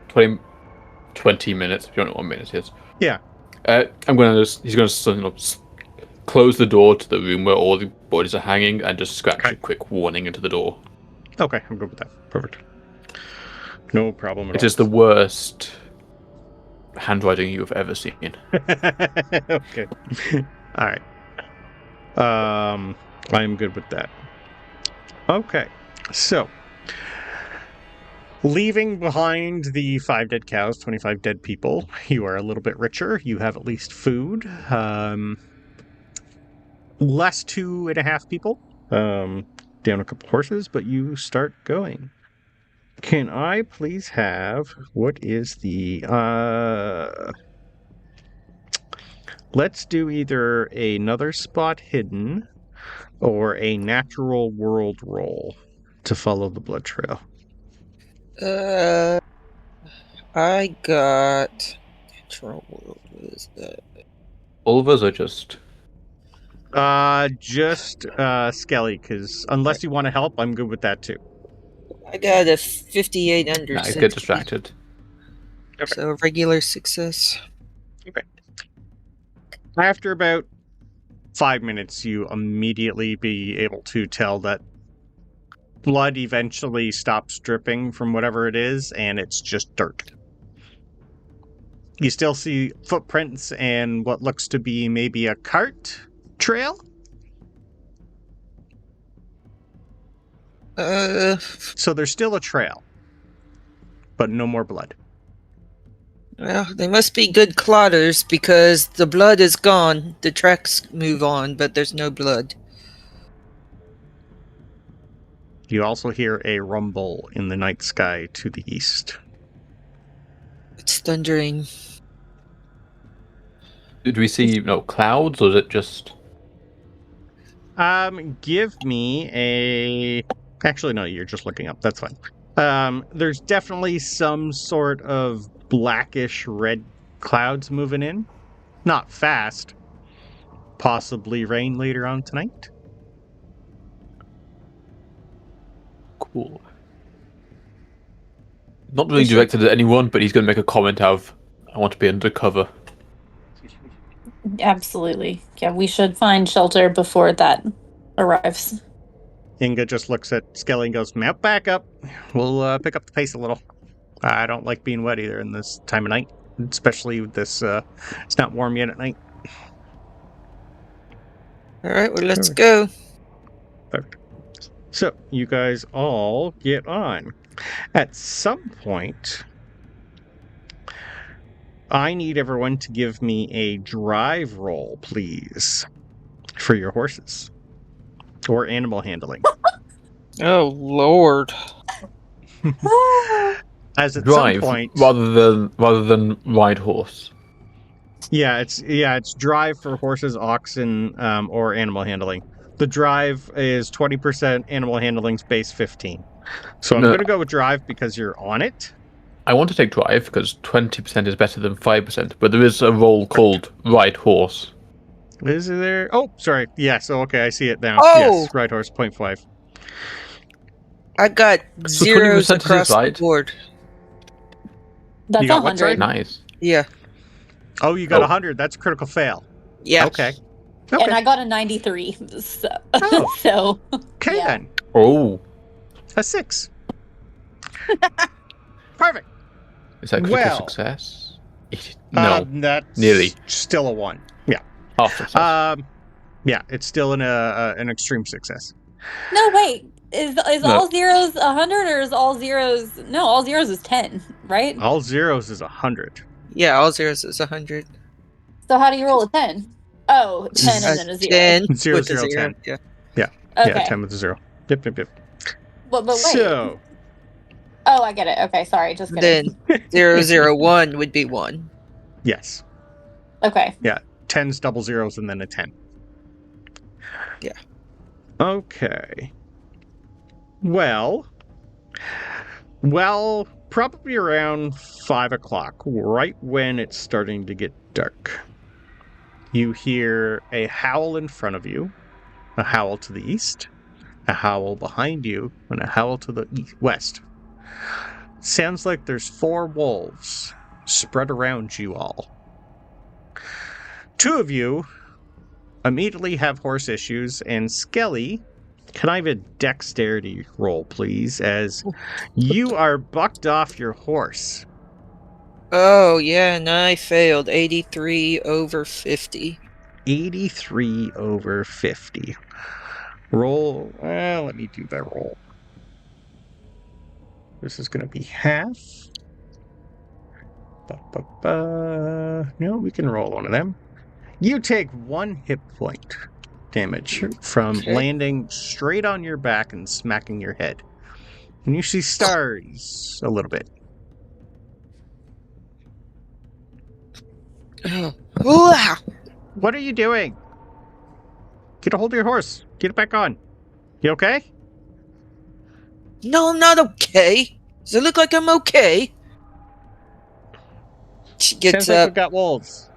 20 minutes. If you don't know what minute it is. Yeah. He's going to close the door to the room where all the bodies are hanging and just scratch a quick warning into the door. Okay, I'm good with that. Perfect. No problem at all. It is the worst handwriting you have ever seen. Okay. All right. I'm good with that. Okay. So, leaving behind the 5 dead cows, 25 dead people, you are a little bit richer. You have at least food. Less 2.5 people. Down a couple horses, but you start going. Can I please have, what is the, let's do either another spot hidden or a natural world roll to follow the blood trail. I got natural world. What is that? All of us are just Skelli, because unless you want to help, I'm good with that too. I got a 58 under. Nice, get distracted. Okay. So regular success. Okay. After about 5 minutes, you immediately be able to tell that blood eventually stops dripping from whatever it is, and it's just dirt. You still see footprints and what looks to be maybe a cart trail. So there's still a trail, but no more blood. Well, they must be good clotters because the blood is gone. The tracks move on, but there's no blood. You also hear a rumble in the night sky to the east. It's thundering. Did we see clouds, or is it just... Give me a... Actually, no, you're just looking up. That's fine. There's definitely some sort of blackish red clouds moving in. Not fast. Possibly rain later on tonight. Cool. Not really directed at anyone, but he's going to make a comment of, I want to be undercover. Absolutely. Yeah, we should find shelter before that arrives. Inga just looks at Skelli and goes, mount back up. We'll pick up the pace a little. I don't like being wet either in this time of night, especially with this, it's not warm yet at night. All right, well, let's go. Perfect. So, you guys all get on. At some point, I need everyone to give me a drive roll, please, for your horses. Or animal handling. Oh, Lord. As at drive, some point, rather than ride horse. Yeah, it's drive for horses, oxen, or animal handling. The drive is 20%, animal handling's base 15. So I'm going to go with drive because you're on it. I want to take drive because 20% is better than 5%, but there is a roll called Ride Horse. Is there? Oh, sorry. Yeah, so okay, I see it now. Oh! Yes, Ride Horse, 0.5. I got So zeros 20% is across the right. board. That's You got what, sorry? 100. Nice. Yeah. Oh, you got Oh. 100. That's a critical fail. Yeah. Okay. And I got a 93. So, Oh. so Okay, yeah. then. Oh. A 6. Perfect. Is that critical Well. success? No. That's nearly. still a 1. Yeah. Half success. Yeah, it's still an extreme success. No, wait. Is No. all zeros 100 or is all zeros? No, all zeros is 10, right? All zeros is 100. Yeah, all zeros is 100. So how do you roll a 10? Oh, 10 and then a 0. 10 0, with 0, a 0. 10. Yeah. Okay. Yeah, 10 with a 0. Yep. But wait. So, Oh, I get it. Okay, sorry. Just kidding. Then 001 would be 1. yes. Okay. 10's double zeros and then a 10. Yeah. Okay. Well, probably around 5 o'clock, right when it's starting to get dark, you hear a howl in front of you, a howl to the east, a howl behind you, and a howl to the west. Sounds like there's 4 wolves spread around you all. 2 of you immediately have horse issues, and Skelli, can I have a dexterity roll, please, as you are bucked off your horse. Oh, yeah, and I failed. 83 over 50. 83 over 50. Roll, let me do that roll. This is going to be half. No, we can roll one of them. You take 1 hit point damage from landing straight on your back and smacking your head. And you see stars a little bit. Wow. What are you doing? Get a hold of your horse. Get it back on. You okay? No, I'm not okay. Does it look like I'm okay? She gets Sounds like up. we've got wolves.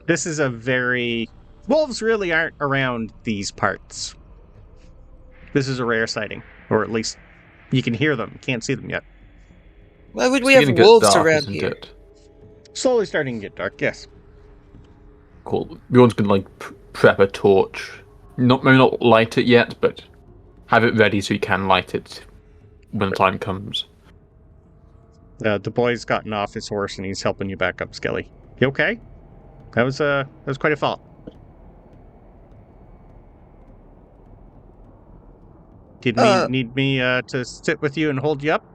This is a very... Wolves really aren't around these parts. This is a rare sighting. Or at least you can hear them. Can't see them yet. Why would we It's have getting wolves dark, around isn't here? it? Slowly starting to get dark, yes. Cool. Bjorn's gonna prep a maybe not light it yet, but have it ready so you can light it when the time comes. The boy's gotten off his horse and he's helping you back up, Skelli. You okay? That was quite a fall. Need me to sit with you and hold you up?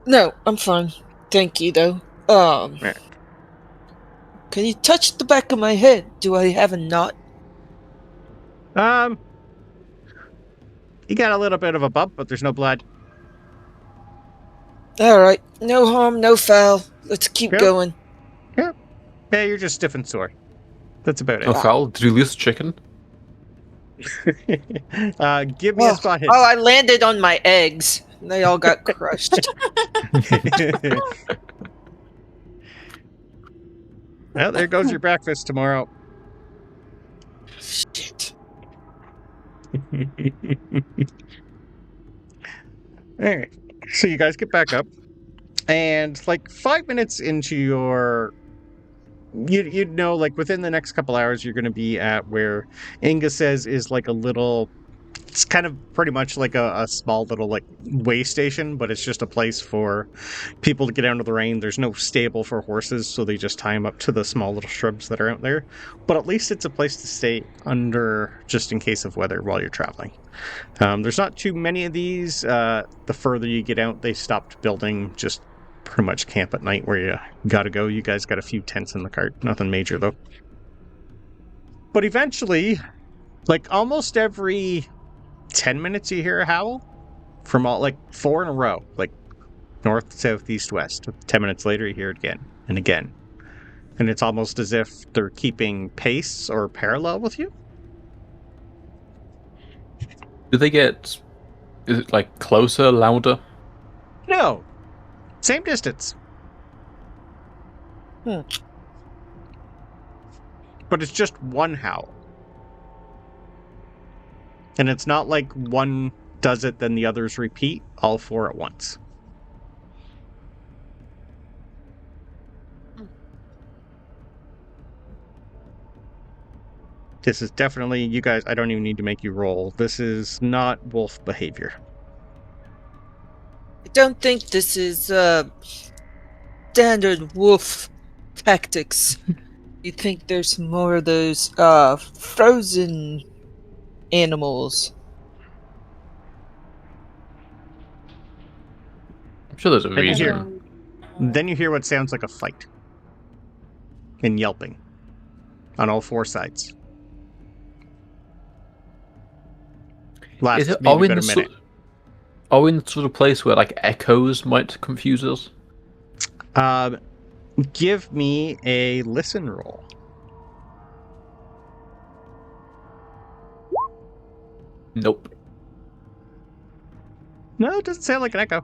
No, I'm fine. Thank you, though. Right. Can you touch the back of my head? Do I have a knot? You got a little bit of a bump, but there's no blood. Alright, no harm, no foul. Let's keep going. Yeah, you're just stiff and sore. That's about it. Oh, foul? Did you lose chicken? Give me a spot hit. Oh, I landed on my eggs. They all got crushed. Well, there goes your breakfast tomorrow. Shit. Alright, so you guys get back up, and like 5 minutes into your... You'd know, like, within the next couple hours, you're going to be at where Inga says is like a little... It's kind of pretty much like a small little, like, way station, but it's just a place for people to get out of the rain. There's no stable for horses, so they just tie them up to the small little shrubs that are out there. But at least it's a place to stay under, just in case of weather while you're traveling. There's not too many of these. The further you get out, they stopped building just pretty much camp at night where you gotta go. You guys got a few tents in the cart. Nothing major, though. But eventually, like, almost every 10 minutes you hear a howl from all, like, 4 in a row, like north, south, east, west. 10 minutes later you hear it again and again, and it's almost as if they're keeping pace or parallel with you. Do they get Is it like closer, louder? No. Same distance. But it's just one howl. And it's not like one does it, then the others repeat, all four at once. This is definitely, you guys, I don't even need to make you roll. This is not wolf behavior. I don't think this is standard wolf tactics. You think there's more of those frozen animals? I'm sure there's a reason. Then you hear what sounds like a fight. And yelping. On all four sides. Last maybe about a minute. Are we in the sort of place where like echoes might confuse us? Give me a listen roll. Nope. No, it doesn't sound like an echo.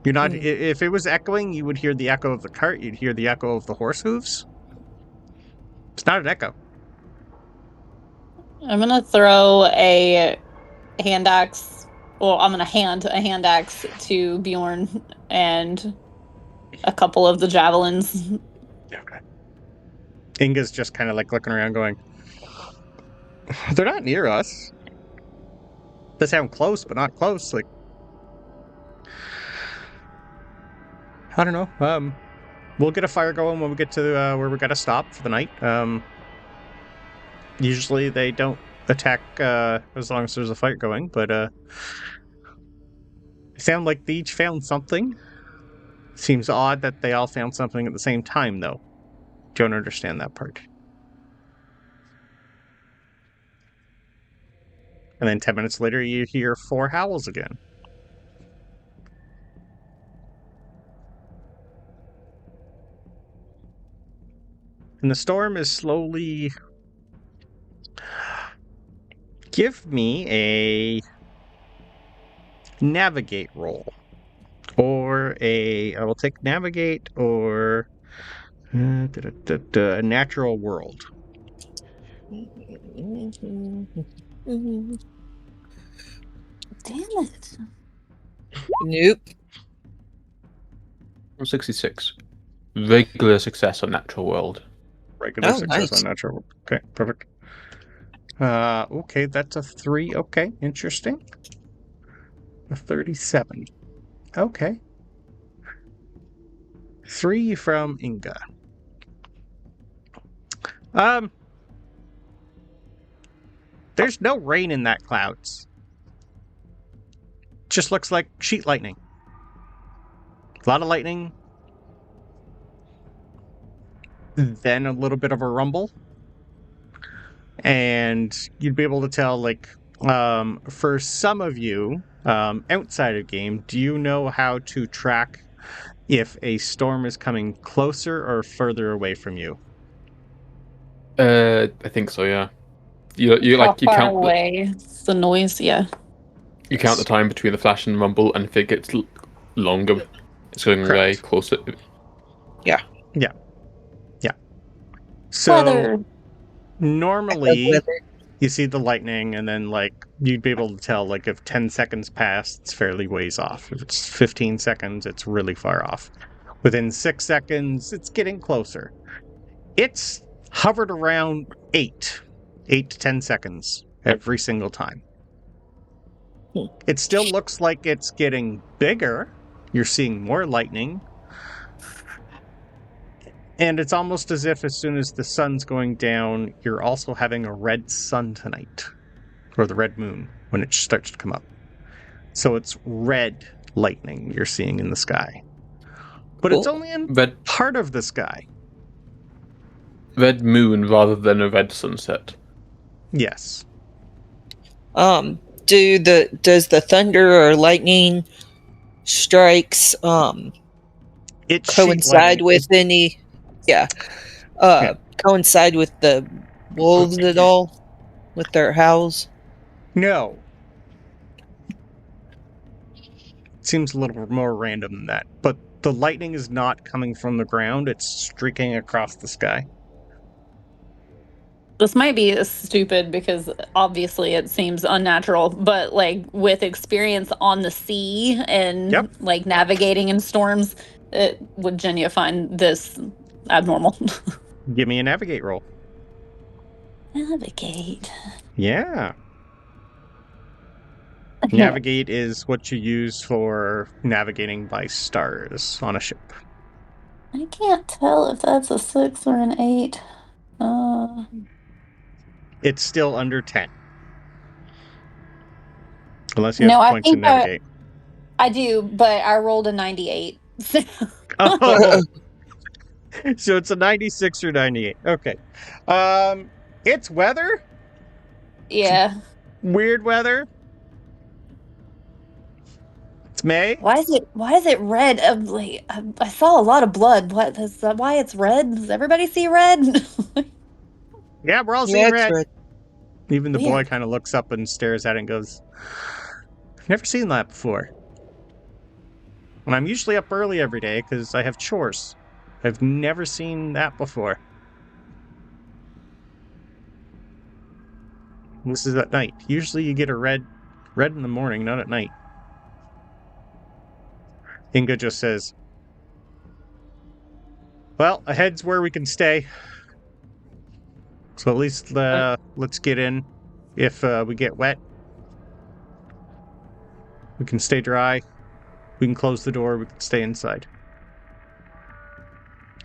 You're not. If it was echoing, you would hear the echo of the cart. You'd hear the echo of the horse hooves. It's not an echo. I'm gonna throw a hand axe. Well, I'm gonna hand a hand axe to Bjorn and a couple of the javelins. Okay. Inga's just kind of like looking around, going, "They're not near us. They sound close, but not close." Like, I don't know. We'll get a fire going when we get to where we gotta stop for the night. Usually they don't attack as long as there's a fight going, but it sound like they each found something. Seems odd that they all found something at the same time, though. Don't understand that part. And then 10 minutes later, you hear 4 howls again. And the storm is slowly... Give me a navigate roll. Or I will take navigate or a natural world. Damn it. Nope. 66. Regular success on natural world. Regular success on natural world. Okay, perfect. Okay, that's a 3. Okay, interesting. A 37. Okay. 3 from Inga. There's no rain in that clouds. Just looks like sheet lightning. A lot of lightning. Then a little bit of a rumble. And you'd be able to tell, like, for some of you, outside of game, do you know how to track if a storm is coming closer or further away from you? I think so, yeah. You count away the noise, yeah. You count the time between the flash and rumble, and if it gets longer, it's going way closer. Yeah. So normally you see the lightning, and then like you'd be able to tell like if 10 seconds pass, it's fairly ways off. If it's 15 seconds, it's really far off. Within 6 seconds, it's getting closer. It's hovered around 8 to 10 seconds every single time. It still looks like it's getting bigger. You're seeing more lightning. And it's almost as if as soon as the sun's going down, you're also having a red sun tonight. Or the red moon when it starts to come up. So it's red lightning you're seeing in the sky. But it's only in part of the sky. Red moon rather than a red sunset. Yes. Does the thunder or lightning strikes coincide with any coincide with the wolves at all with their howls? No. Seems a little more random than that. But the lightning is not coming from the ground, it's streaking across the sky. This might be stupid because obviously it seems unnatural, but like with experience on the sea and like navigating in storms, would Genya find this abnormal? Give me a navigate roll. Navigate. Yeah. Navigate is what you use for navigating by stars on a ship. I can't tell if that's a 6 or an 8. It's still under 10. Unless you have points to navigate. I do, but I rolled a 98. Oh. So it's a 96 or 98. Okay. It's weather? Yeah. Weird weather? It's May? Why is it red? I saw a lot of blood. What is that? Why it's red? Does everybody see red? Yeah, we're all seeing red. Red. Even the boy kind of looks up and stares at it and goes, I've never seen that before. And I'm usually up early every day because I have chores. I've never seen that before. This is at night. Usually you get a red in the morning, not at night. Inga just says, well, ahead's where we can stay. So at least let's get in. If we get wet, we can stay dry. We can close the door. We can stay inside.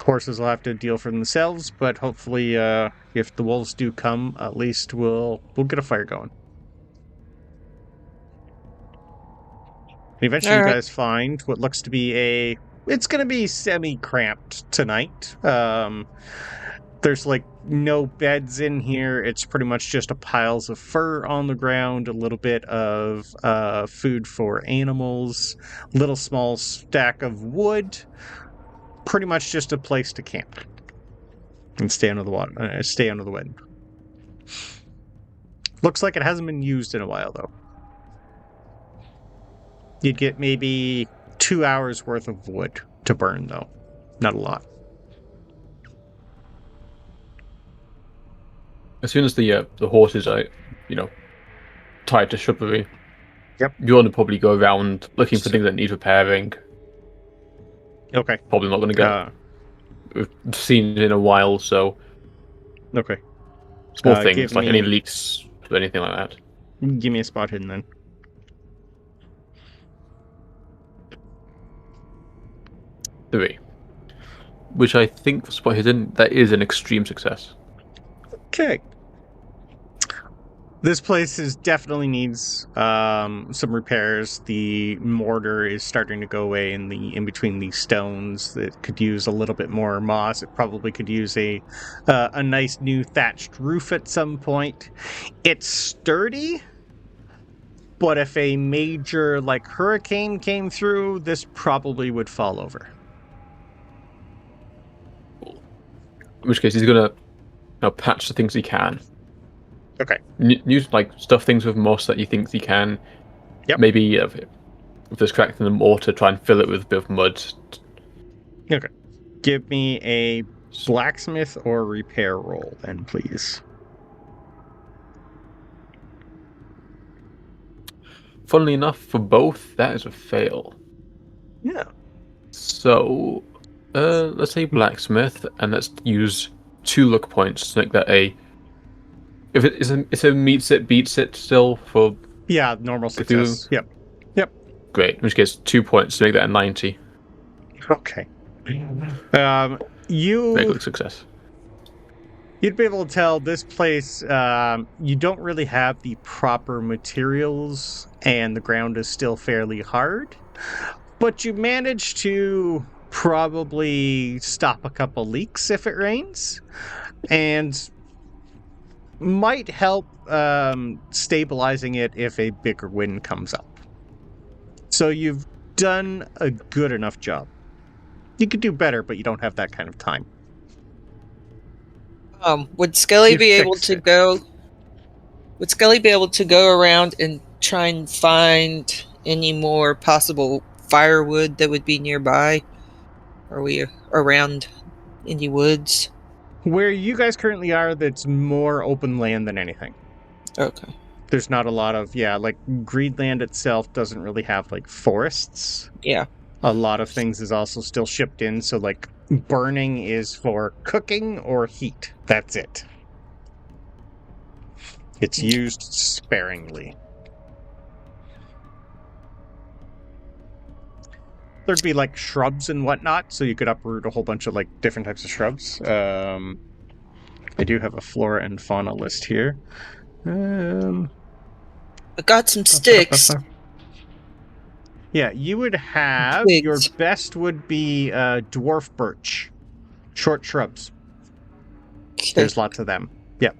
Horses will have to deal for themselves, but hopefully, if the wolves do come, at least we'll get a fire going. And eventually, you guys find what looks to be it's going to be semi-cramped tonight. There's like no beds in here. It's pretty much just piles of fur on the ground, a little bit of food for animals, little small stack of wood. Pretty much just a place to camp and stay under the water, stay under the wind. Looks like it hasn't been used in a while, though. You'd get maybe 2 hours worth of wood to burn, though. Not a lot. As soon as the horses are, tied to shrubbery, you want to probably go around looking for things that need repairing. Okay. Probably not going to get seen in a while, so. Okay. Small things like any leaks or anything like that. Give me a spot hidden then. Three. Which I think for spot hidden, that is an extreme success. Okay. This place definitely needs some repairs. The mortar is starting to go away in between these stones. It could use a little bit more moss. It probably could use a nice new thatched roof at some point. It's sturdy, but if a major hurricane came through, this probably would fall over. In which case, he's gonna patch the things he can. Okay. Use stuff things with moss that you think he can. Yep. Maybe if there's cracks in the mortar, try and fill it with a bit of mud. Okay. Give me a blacksmith or repair roll, then, please. Funnily enough, for both, that is a fail. Yeah. So, let's say blacksmith, and let's use 2 luck points to make that a. If it's a meets it, beats it still for. Yeah, normal success. Cthulhu. Yep. Great. In which case, 2 points to make that a 90. Okay. Very good success. You'd be able to tell this place, you don't really have the proper materials, and the ground is still fairly hard. But you manage to probably stop a couple leaks if it rains, and might help stabilizing it if a bigger wind comes up. So you've done a good enough job. You could do better, but you don't have that kind of time. Would Skelli be able to go Would Skelly be able to go around and try and find any more possible firewood that would be nearby? Are we around any woods? Where you guys currently are, that's more open land than anything. Okay. There's not a lot of, like Greenland itself doesn't really have like forests. Yeah. A lot of things is also still shipped in, so like burning is for cooking or heat. That's it. It's used sparingly. There'd be like shrubs and whatnot, so you could uproot a whole bunch of like different types of shrubs. I do have a flora and fauna list here. I got some sticks. Yeah, you would have, Twigs. your best would be dwarf birch. Short shrubs. Okay. There's lots of them. Yep.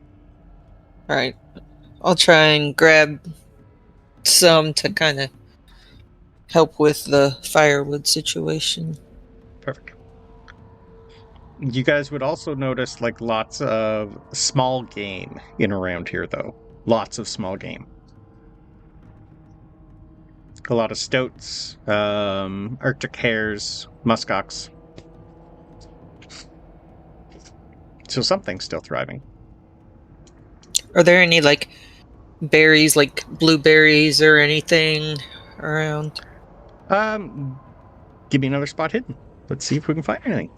Alright. I'll try and grab some to kind of help with the firewood situation. Perfect. You guys would also notice like lots of small game in around here, though. Lots of small game. A lot of stoats, Arctic hares, muskox. So something's still thriving. Are there any like berries, like blueberries or anything around? Give me another spot hidden. Let's see if we can find anything.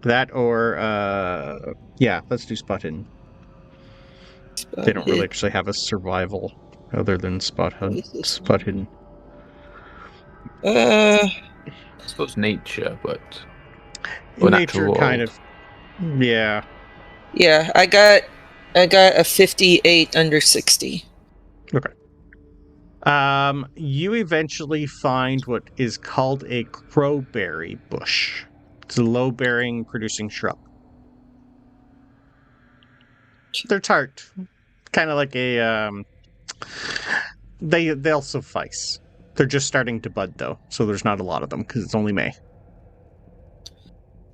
That or let's do spot hidden. They don't really actually have a survival other than spot hidden. I suppose nature, but Nature kind of. Yeah. Yeah, I got a 58 under 60. Okay. You eventually find what is called a crowberry bush. It's a low-bearing producing shrub. They're tart. Kind of like a they'll suffice. They're just starting to bud though, so there's not a lot of them because it's only May.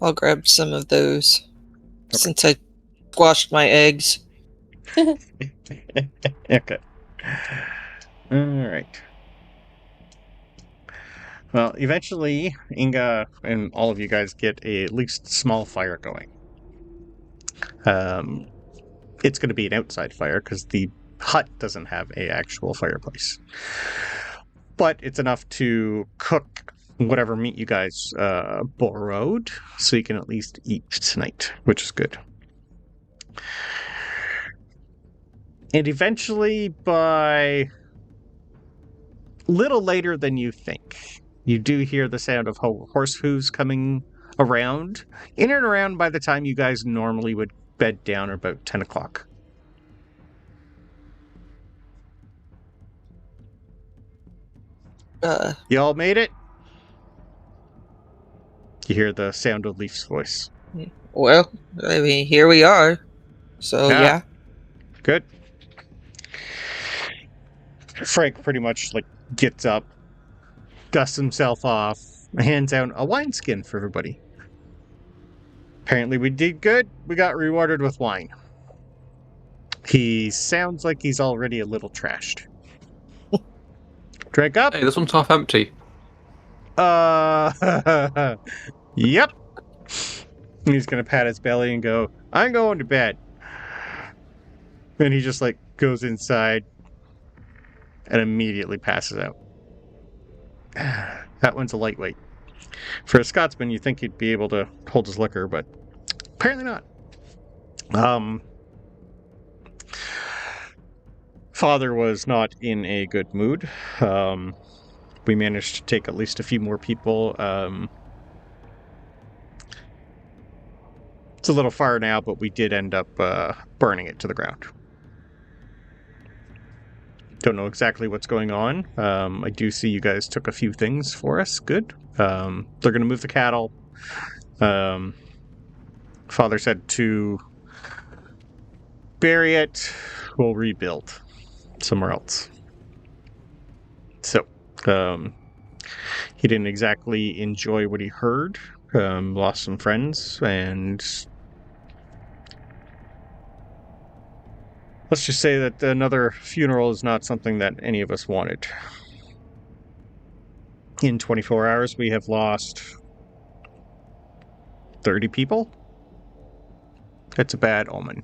I'll grab some of those since I squashed my eggs. Okay. All right. Well, eventually, Inga and all of you guys get at least small fire going. It's going to be an outside fire because the hut doesn't have an actual fireplace. But it's enough to cook whatever meat you guys borrowed, so you can at least eat tonight, which is good. And eventually, by little later than you think, you do hear the sound of horse hooves coming around. In and around by the time you guys normally would bed down, or about 10 o'clock. You all made it? You hear the sound of Leif's voice. Well, I mean, here we are. So, yeah. Good. Frank pretty much gets up, dusts himself off, hands out a wineskin for everybody. Apparently we did good. We got rewarded with wine. He sounds like he's already a little trashed. Drink up. Hey, this one's half empty. Yep. He's gonna pat his belly and go, I'm going to bed. And he just goes inside and immediately passes out. That one's a lightweight. For a Scotsman, you'd think he'd be able to hold his liquor, but apparently not. Father was not in a good mood. We managed to take at least a few more people. It's a little far now, but we did end up burning it to the ground. Don't know exactly what's going on. I do see you guys took a few things for us. Good. They're going to move the cattle. Father said to bury it. We'll rebuild somewhere else. So, he didn't exactly enjoy what he heard. Lost some friends, and Let's just say that another funeral is not something that any of us wanted. In 24 hours, we have lost 30 people. That's a bad omen.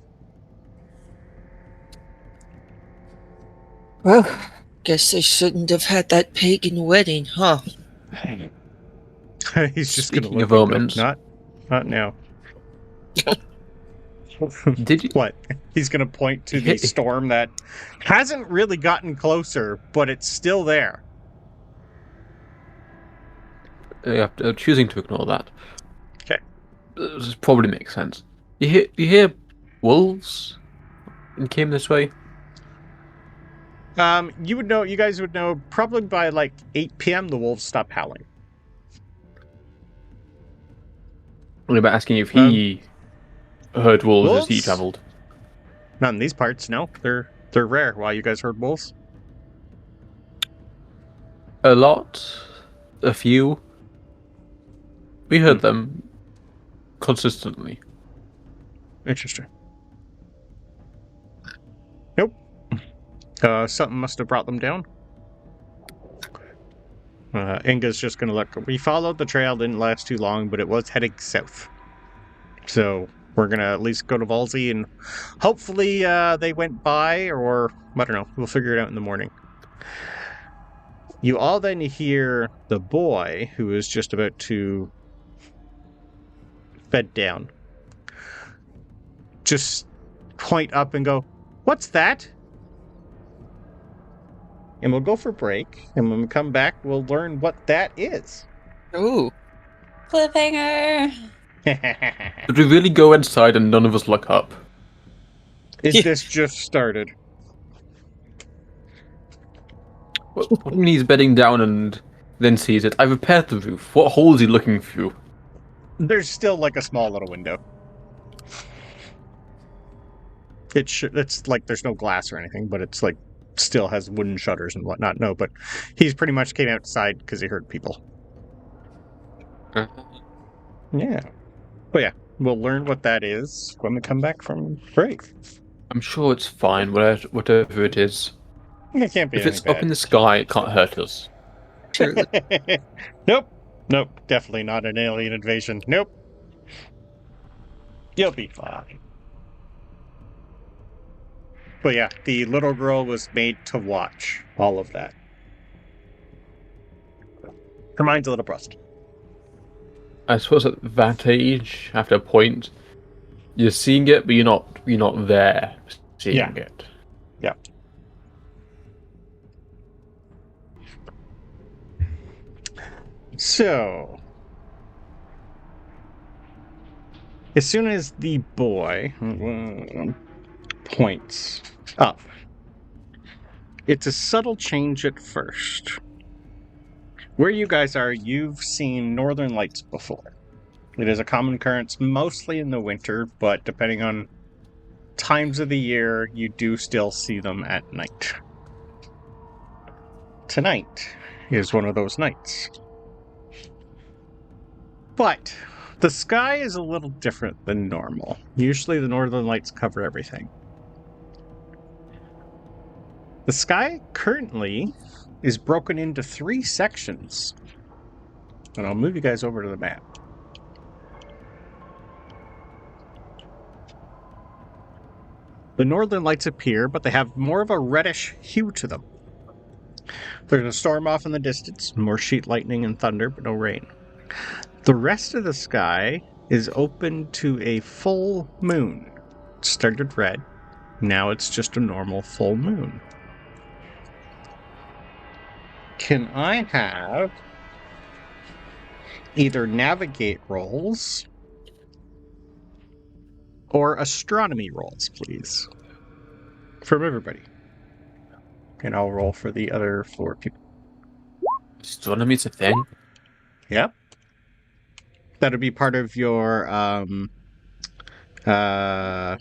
Well, guess they shouldn't have had that pagan wedding, huh? He's just going to Speaking look of omens. Not now. Did you? What? He's going to point to the storm that hasn't really gotten closer, but it's still there. Yeah, choosing to ignore that. Okay. This probably makes sense. You hear wolves and came this way? You guys would know probably by like 8 p.m. the wolves stop howling. I'm about asking if he heard wolves as he traveled. Not in these parts, no. They're rare. Why, you guys heard wolves? A lot. A few. We heard them consistently. Interesting. Nope. Something must have brought them down. Inga's just going to look. We followed the trail, didn't last too long, but it was heading south. So we're going to at least go to Valsey, and hopefully they went by, or I don't know. We'll figure it out in the morning. You all then hear the boy, who is just about to bed down, just point up and go, "What's that?" And we'll go for break, and when we come back, we'll learn what that is. Ooh. Cliffhanger! Did we really go inside and none of us look up? This just started? When he's bedding down and then sees it, I repaired the roof. What hole is he looking through? There's still like a small little window. It's like there's no glass or anything, but it's like still has wooden shutters and whatnot. No, but he's pretty much came outside because he heard people. Yeah. But yeah, we'll learn what that is when we come back from break. I'm sure it's fine, whatever it is. It can't be. If it's up in the sky, it can't hurt us. Nope. Definitely not an alien invasion. Nope. You'll be fine. But yeah, the little girl was made to watch all of that. Her mind's a little brusted. I suppose at that age, after a point, you're seeing it, but you're not there seeing it. Yeah. So, as soon as the boy points up, it's a subtle change at first. Where you guys are, you've seen northern lights before. It is a common occurrence mostly in the winter, but depending on times of the year, you do still see them at night. Tonight is one of those nights. But the sky is a little different than normal. Usually the northern lights cover everything. The sky currently is broken into 3 sections. And I'll move you guys over to the map. The northern lights appear, but they have more of a reddish hue to them. There's a storm off in the distance, more sheet lightning and thunder, but no rain. The rest of the sky is open to a full moon. It started red. Now it's just a normal full moon. Can I have either navigate rolls or astronomy rolls, please? From everybody. And I'll roll for the other 4 people. Astronomy's a thing? Yep. That'll be part of your natural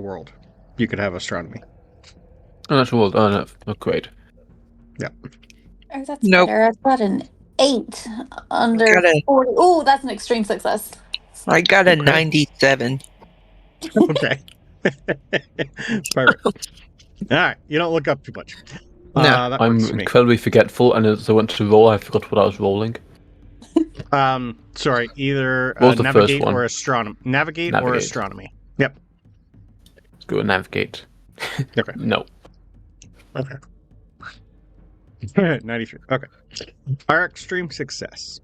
world. You could have astronomy. Oh, natural world. Oh, no. Oh, great. Yep. Oh, that's better. I've got an 8 under 40. Oh, that's an extreme success. I got a 97. Okay. Perfect. All right, you don't look up too much. No. That I'm works for me. incredibly forgetful, and as I went to roll, I forgot what I was rolling. Sorry, either What was the navigate first one? or astronomy. Navigate or astronomy. Yep. Let's go with navigate. Okay. No. Okay. 93. Okay. Our extreme success.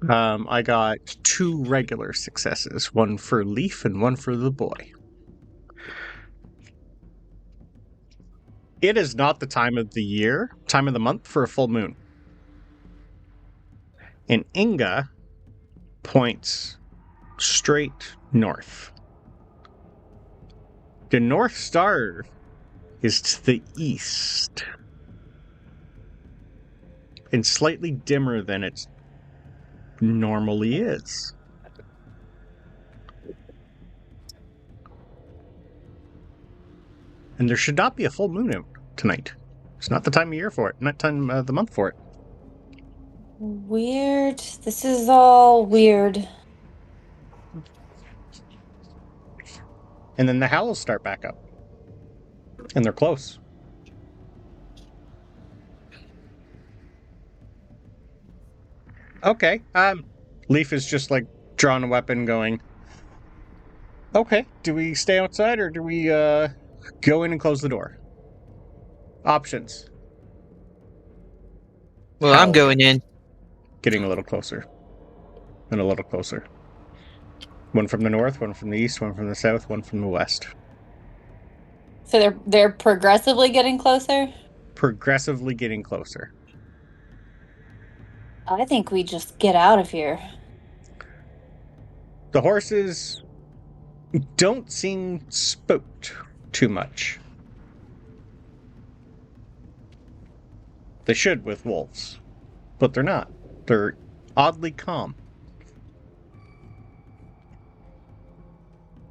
I got 2 regular successes, one for Leif and one for the boy. It is not the time of the month for a full moon. And Inga points straight north. The North Star is to the east and slightly dimmer than it normally is. And there should not be a full moon out tonight. It's not the time of year for it, not time of the month for it. Weird. This is all weird. And then the howls start back up. And they're close. Okay. Leif is just like drawing a weapon going, okay, do we stay outside or do we go in and close the door? Options. Well, I'm going in. Getting a little closer. And a little closer. One from the north, one from the east, one from the south, one from the west. So they're progressively getting closer? Progressively getting closer. I think we just get out of here. The horses don't seem spooked too much. They should with wolves, but they're not. They're oddly calm.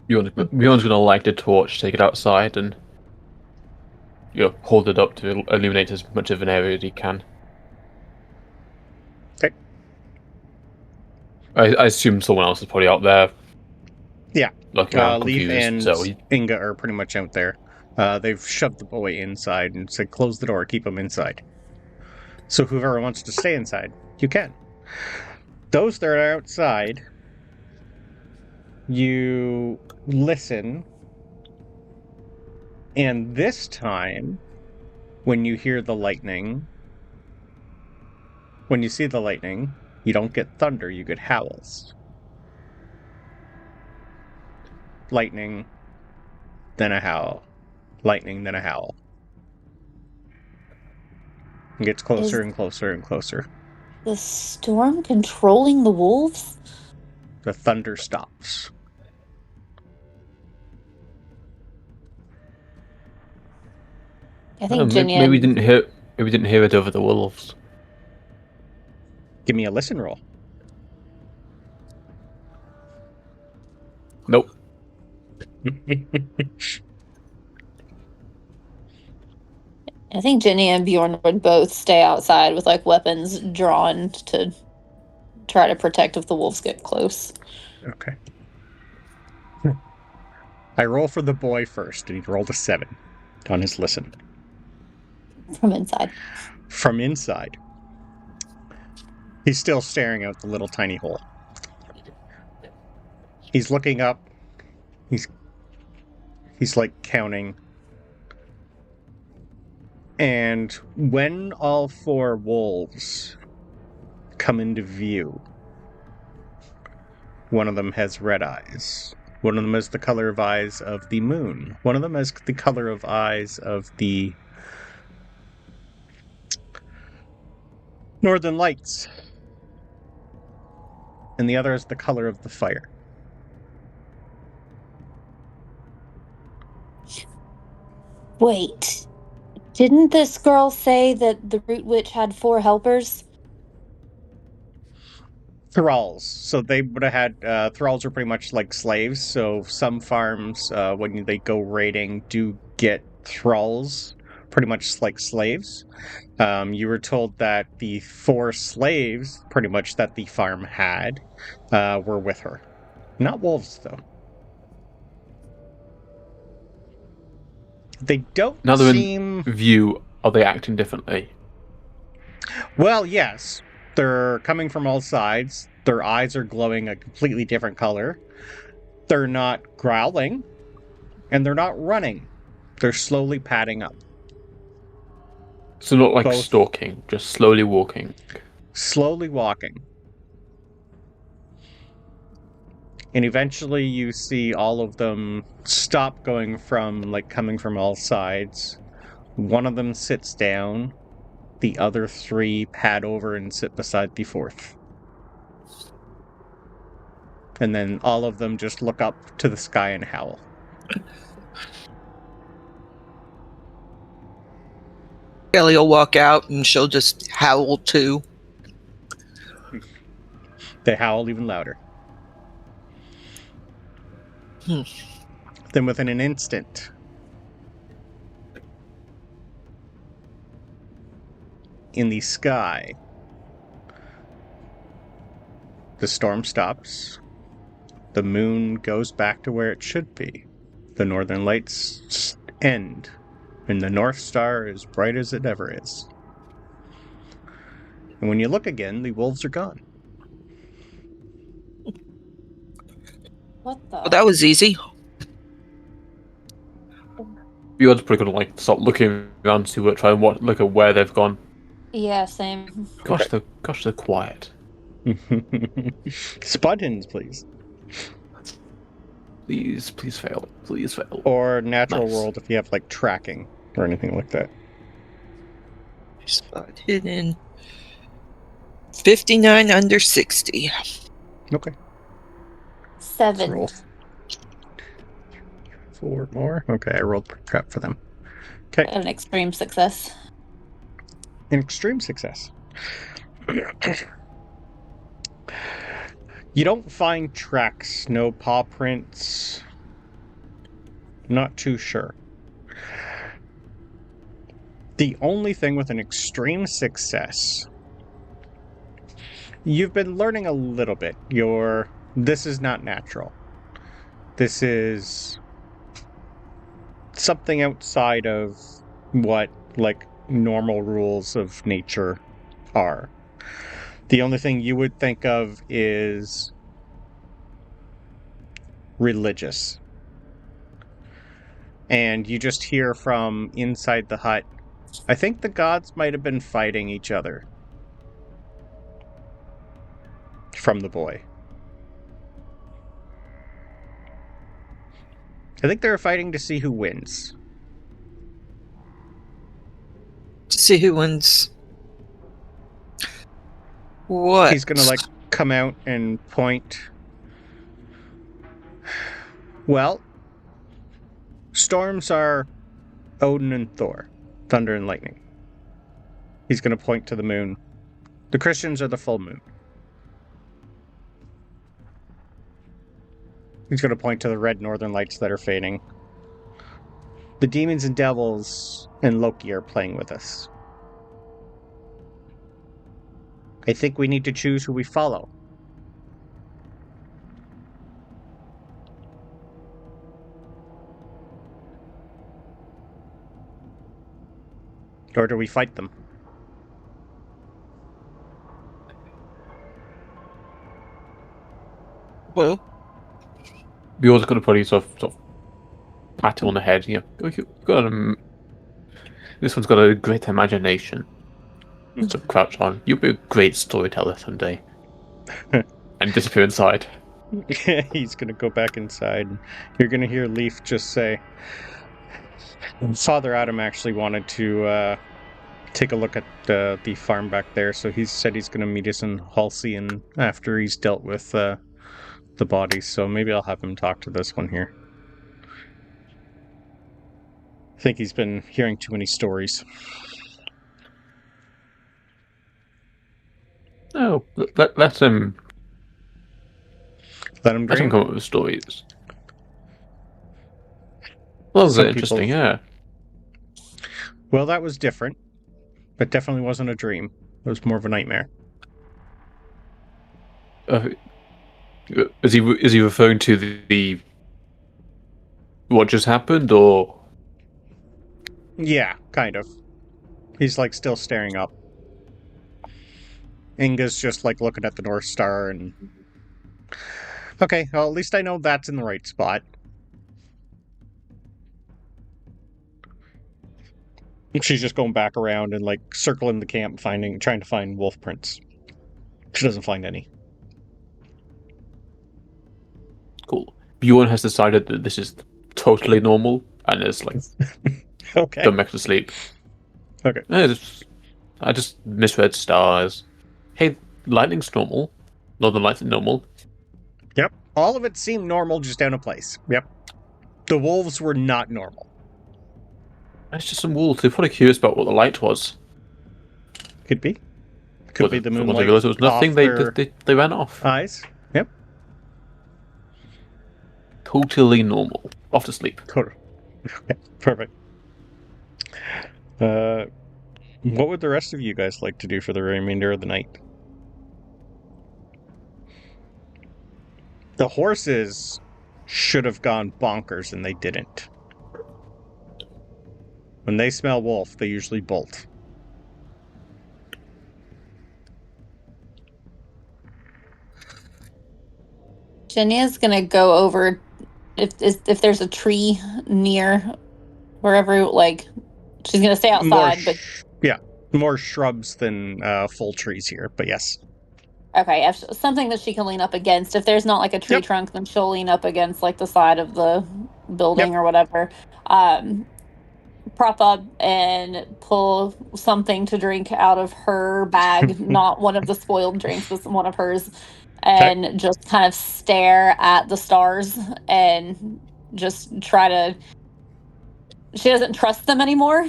Bjorn's gonna light a torch, take it outside, and hold it up to illuminate as much of an area as he can. Okay. I assume someone else is probably out there. Yeah. Looking around Leif confused. and Inga are pretty much out there. They've shoved the boy inside and said, close the door, keep him inside. So whoever wants to stay inside, you can. Those that are outside, you listen, and this time, when you hear the lightning, when you see the lightning, you don't get thunder, you get howls. Lightning, then a howl. Lightning, then a howl. It gets closer and closer and closer. The storm controlling the wolves? The thunder stops. I think Genya... Maybe we didn't hear it over the wolves. Give me a listen roll. Nope. I think Genya and Bjorn would both stay outside with like weapons drawn to try to protect if the wolves get close. Okay. I roll for the boy first, and he rolled a 7 on his listen. From inside. From inside. He's still staring out the little tiny hole. He's looking up. He's like counting. And when all 4 wolves come into view, one of them has red eyes. One of them has the color of eyes of the moon. One of them has the color of eyes of the northern lights. And the other is the color of the fire. Wait. Didn't this girl say that the root witch had 4 helpers? Thralls. So they would have had... thralls are pretty much like slaves. So some farms, when they go raiding, do get thralls, pretty much like slaves. You were told that the 4 slaves, pretty much, that the farm had, were with her. Not wolves, though. They don't Now they're seem... in view, are they acting differently? Well, yes. They're coming from all sides. Their eyes are glowing a completely different color. They're not growling. And they're not running. They're slowly padding up. So not like stalking, just slowly walking. Slowly walking. And eventually you see all of them stop going from, like, coming from all sides. One of them sits down. The other three pad over and sit beside the fourth. And then all of them just look up to the sky and howl. Skelli will walk out and she'll just howl too. They howl even louder. Then within an instant, in the sky, the storm stops. The moon goes back to where it should be. The northern lights end, and the North Star is bright as it ever is. And when you look again, the wolves are gone. What the? Well, that was easy. Bjorn's probably gonna like start looking around to try and look at where they've gone. Yeah, same. Gosh, they're quiet. Spuddins, please. Please fail. Please fail. Or natural world if you have like tracking or anything like that. Spot hidden. 59 under 60. Okay. 7. Roll. 4 more. Okay, I rolled crap for them. Okay. An extreme success. An extreme success. You don't find tracks, no paw prints. Not too sure. The only thing with an extreme success, you've been learning a little bit. This is not natural. This is something outside of what, like, normal rules of nature are. The only thing you would think of is religious. And you just hear from inside the hut, I think the gods might have been fighting each other. From the boy. I think they were fighting to see who wins. To see who wins. What? He's gonna, like, come out and point. Well, storms are Odin and Thor. Thunder and lightning. He's gonna point to the moon. The Christians are the full moon. He's gonna point to the red northern lights that are fading. The demons and devils and Loki are playing with us. I think we need to choose who we follow. Or do we fight them? Well, Bjorn's gonna put his sort of pat him on the head. You know, this one's got a great imagination. So crouch on. You'll be a great storyteller someday. And disappear inside. He's gonna go back inside. You're gonna hear Leif just say, Father Adam actually wanted to take a look at the farm back there, so he said he's gonna meet us in Halcyon after he's dealt with the bodies, so maybe I'll have him talk to this one here. I think he's been hearing too many stories. Oh, let him. Let him come up with stories. Well, was interesting, yeah. Well, that was different, but definitely wasn't a dream. It was more of a nightmare. Is he referring to the what just happened, or? Yeah, kind of. He's like still staring up. Inga's just like looking at the North Star and... Okay, well, at least I know that's in the right spot. She's just going back around and like circling the camp, trying to find wolf prints. She doesn't find any. Cool. Bjorn has decided that this is totally normal and is like Okay. going back to sleep. Okay. I just misread stars. Hey, lightning's normal. Northern lights are normal. Yep. All of it seemed normal, just out of place. Yep. The wolves were not normal. It's just some wolves. They're probably curious about what the light was. Could be. Could be the moonlight. When they realized it was nothing, they ran off. Eyes. Yep. Totally normal. Off to sleep. Okay. Perfect. What would the rest of you guys like to do for the remainder of the night? The horses should have gone bonkers, and they didn't. When they smell wolf, they usually bolt. Genya's gonna go over if there's a tree near wherever, like she's gonna stay outside, but yeah, more shrubs than full trees here. But yes. Okay, if something that she can lean up against. If there's not like a tree trunk, then she'll lean up against like the side of the building or whatever. Prop up and pull something to drink out of her bag, not one of the spoiled drinks, but one of hers, and just kind of stare at the stars and just try to... She doesn't trust them anymore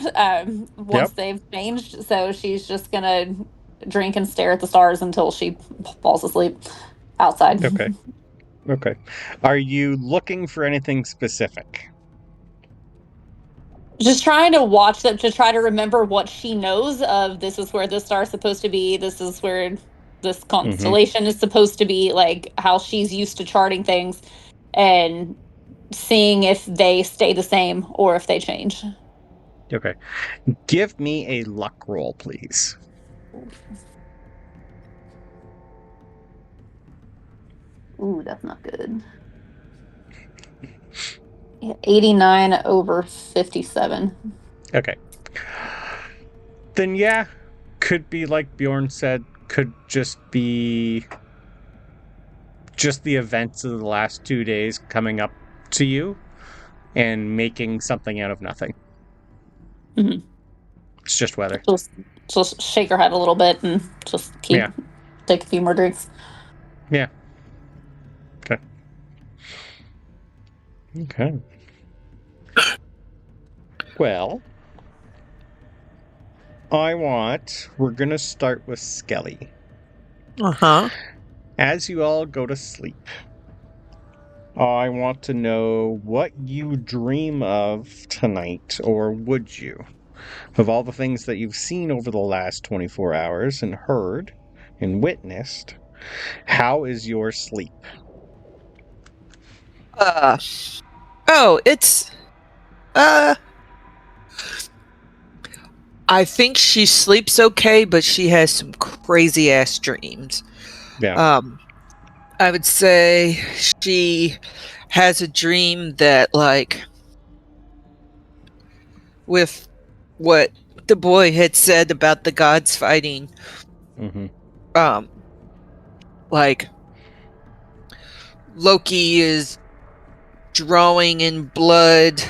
once they've changed, so she's just gonna drink and stare at the stars until she falls asleep outside. Okay. Are you looking for anything specific? Just trying to watch them to try to remember what she knows of. This is where this star's supposed to be. This is where this constellation is supposed to be, like how she's used to charting things, and seeing if they stay the same or if they change. Okay. Give me a luck roll, please. Ooh, that's not good. 89 over 57. Okay. Then could be like Bjorn said, could just be just the events of the last 2 days coming up to you and making something out of nothing. Mm-hmm. It's just weather. Just shake her head a little bit and just take a few more drinks. Yeah. Okay. Well, we're going to start with Skelli. Uh-huh. As you all go to sleep, I want to know what you dream of tonight, or would you? Of all the things that you've seen over the last 24 hours and heard and witnessed, how is your sleep? It's I think she sleeps okay, but she has some crazy ass dreams. Yeah. I would say she has a dream that, like, with what the boy had said about the gods fighting, like Loki is drawing in blood,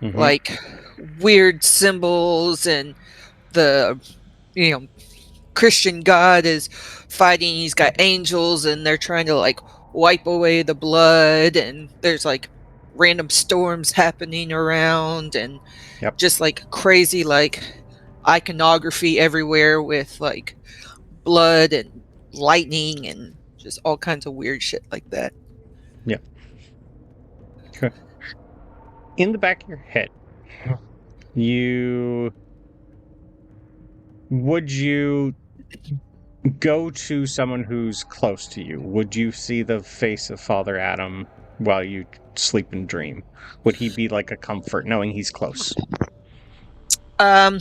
like weird symbols, and the Christian God is fighting. He's got angels, and they're trying to like wipe away the blood, and there's like random storms happening around, and just like crazy like iconography everywhere with like blood and lightning and just all kinds of weird shit like that. Yeah. Okay. In the back of your head, would you go to someone who's close to you. Would you see the face of Father Adam while you sleep and dream? Would he be like a comfort knowing he's close? I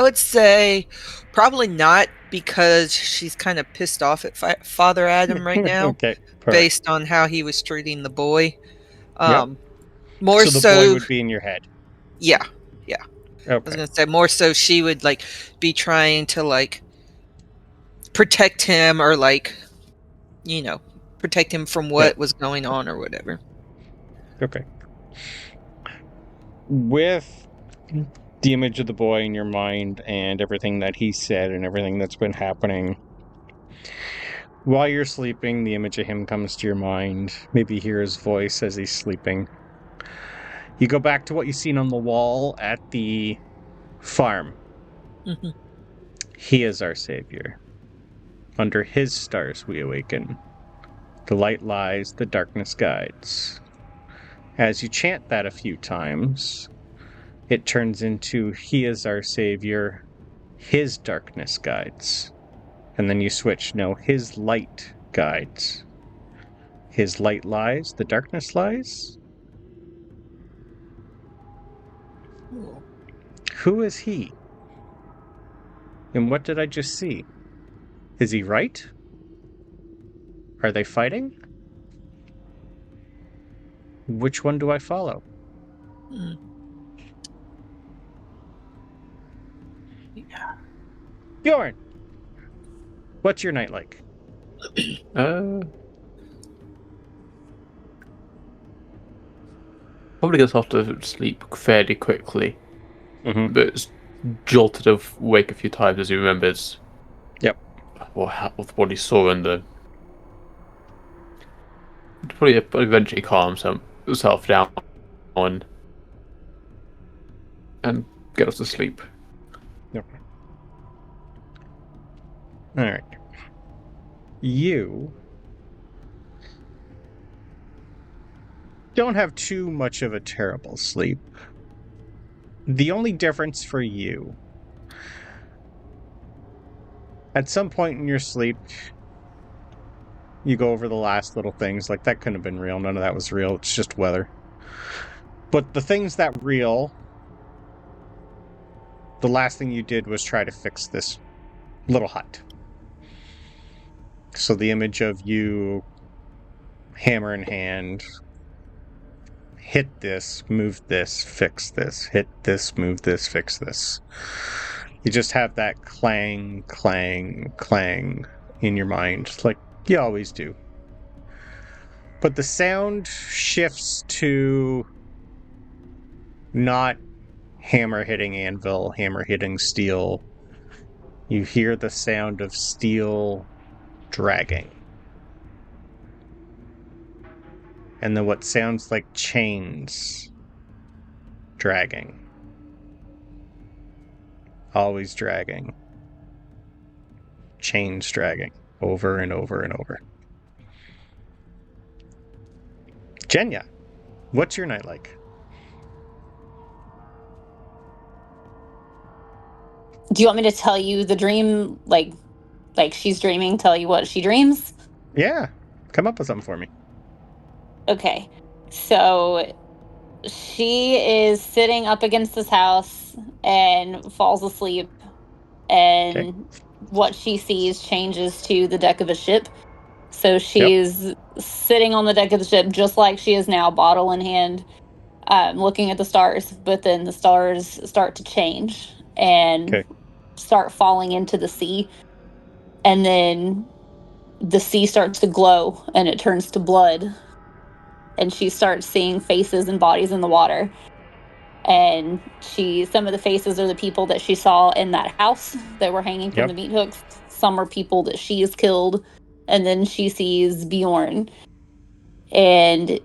would say probably not, because she's kind of pissed off at Father Adam right now. Okay, based on how he was treating the boy. Yep. More so the boy would be in your head. Yeah. Okay. I was gonna say more so she would like be trying to like protect him, or like, you know, protect him from what was going on or whatever. Okay. With the image of the boy in your mind and everything that he said and everything that's been happening, while you're sleeping, the image of him comes to your mind. Maybe you hear his voice as he's sleeping. You go back to what you've seen on the wall at the farm. Mm-hmm. He is our savior. Under his stars we awaken. The light lies, the darkness guides. As you chant that a few times, it turns into he is our savior, his darkness guides. And then you switch, no, his light guides. His light lies, the darkness lies. Who is he? And what did I just see? Is he right? Are they fighting? Which one do I follow? Yeah. Bjorn! What's your night like? Probably gets off to sleep fairly quickly. Mm-hmm. But it's jolted awake a few times as he remembers. Yep. What he saw in the. Probably eventually calms himself down and get us to sleep. Okay. All right. You don't have too much of a terrible sleep. The only difference for you, at some point in your sleep, you go over the last little things, like that couldn't have been real, none of that was real, it's just weather. But the things that were real, the last thing you did was try to fix this little hut. So the image of you, hammer in hand, hit this, move this, fix this, hit this, move this, fix this. You just have that clang, clang, clang in your mind, like you always do. But the sound shifts to not hammer hitting anvil, hammer hitting steel. You hear the sound of steel dragging. And then what sounds like chains dragging. Always dragging. Chains dragging. Over and over and over. Genya, what's your night like? Do you want me to tell you the dream, like she's dreaming, tell you what she dreams? Yeah, come up with something for me. Okay, so she is sitting up against this house and falls asleep, and what she sees changes to the deck of a ship. So she's sitting on the deck of the ship just like she is now, bottle in hand, looking at the stars, but then the stars start to change and start falling into the sea, and then the sea starts to glow and it turns to blood, and she starts seeing faces and bodies in the water. And some of the faces are the people that she saw in that house that were hanging from the meat hooks. Some are people that she has killed. And then she sees Bjorn. And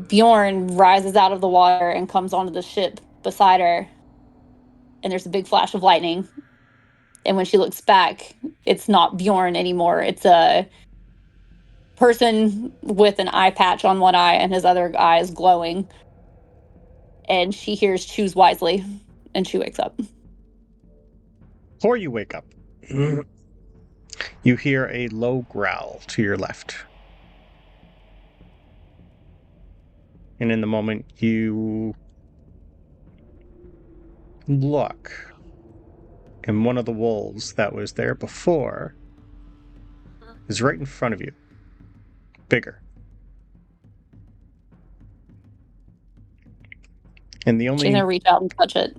Bjorn rises out of the water and comes onto the ship beside her. And there's a big flash of lightning. And when she looks back, it's not Bjorn anymore. It's a person with an eye patch on one eye and his other eye is glowing. And she hears "choose wisely," and she wakes up. Before you wake up, You hear a low growl to your left. And in the moment you look, and one of the wolves that was there before is right in front of you. Bigger. And the only... She's gonna reach out and touch it.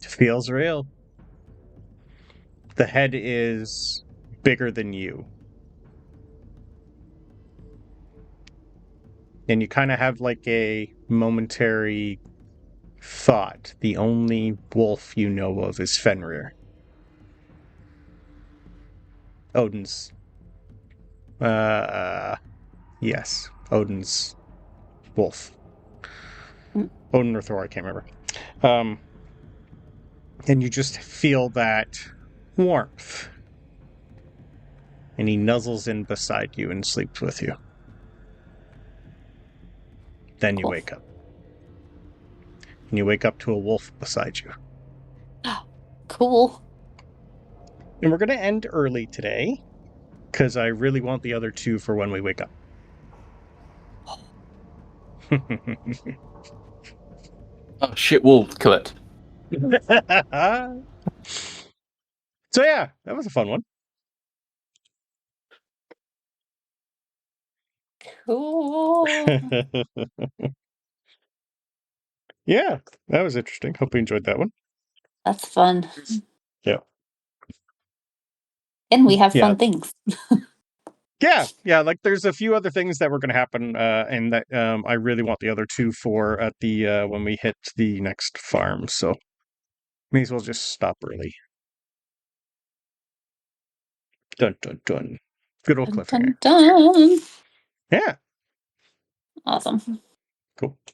Feels real. The head is bigger than you. And you kind of have like a momentary thought. The only wolf you know of is Fenrir. Odin's. Yes. Odin's wolf. Odin or Thor, I can't remember. And you just feel that warmth. And he nuzzles in beside you and sleeps with you. Then you wake up. And you wake up to a wolf beside you. Cool. And we're going to end early today, because I really want the other two for when we wake up. Oh shit, we'll kill it. So yeah, that was a fun one. Cool. Yeah, that was interesting. Hope you enjoyed that one. That's fun. Yeah. And we have fun things. Yeah, like there's a few other things that were going to happen, and that I really want the other two for at the when we hit the next farm. So may as well just stop early. Dun dun dun. Good old cliffhanger. Dun, dun. Yeah. Awesome. Cool.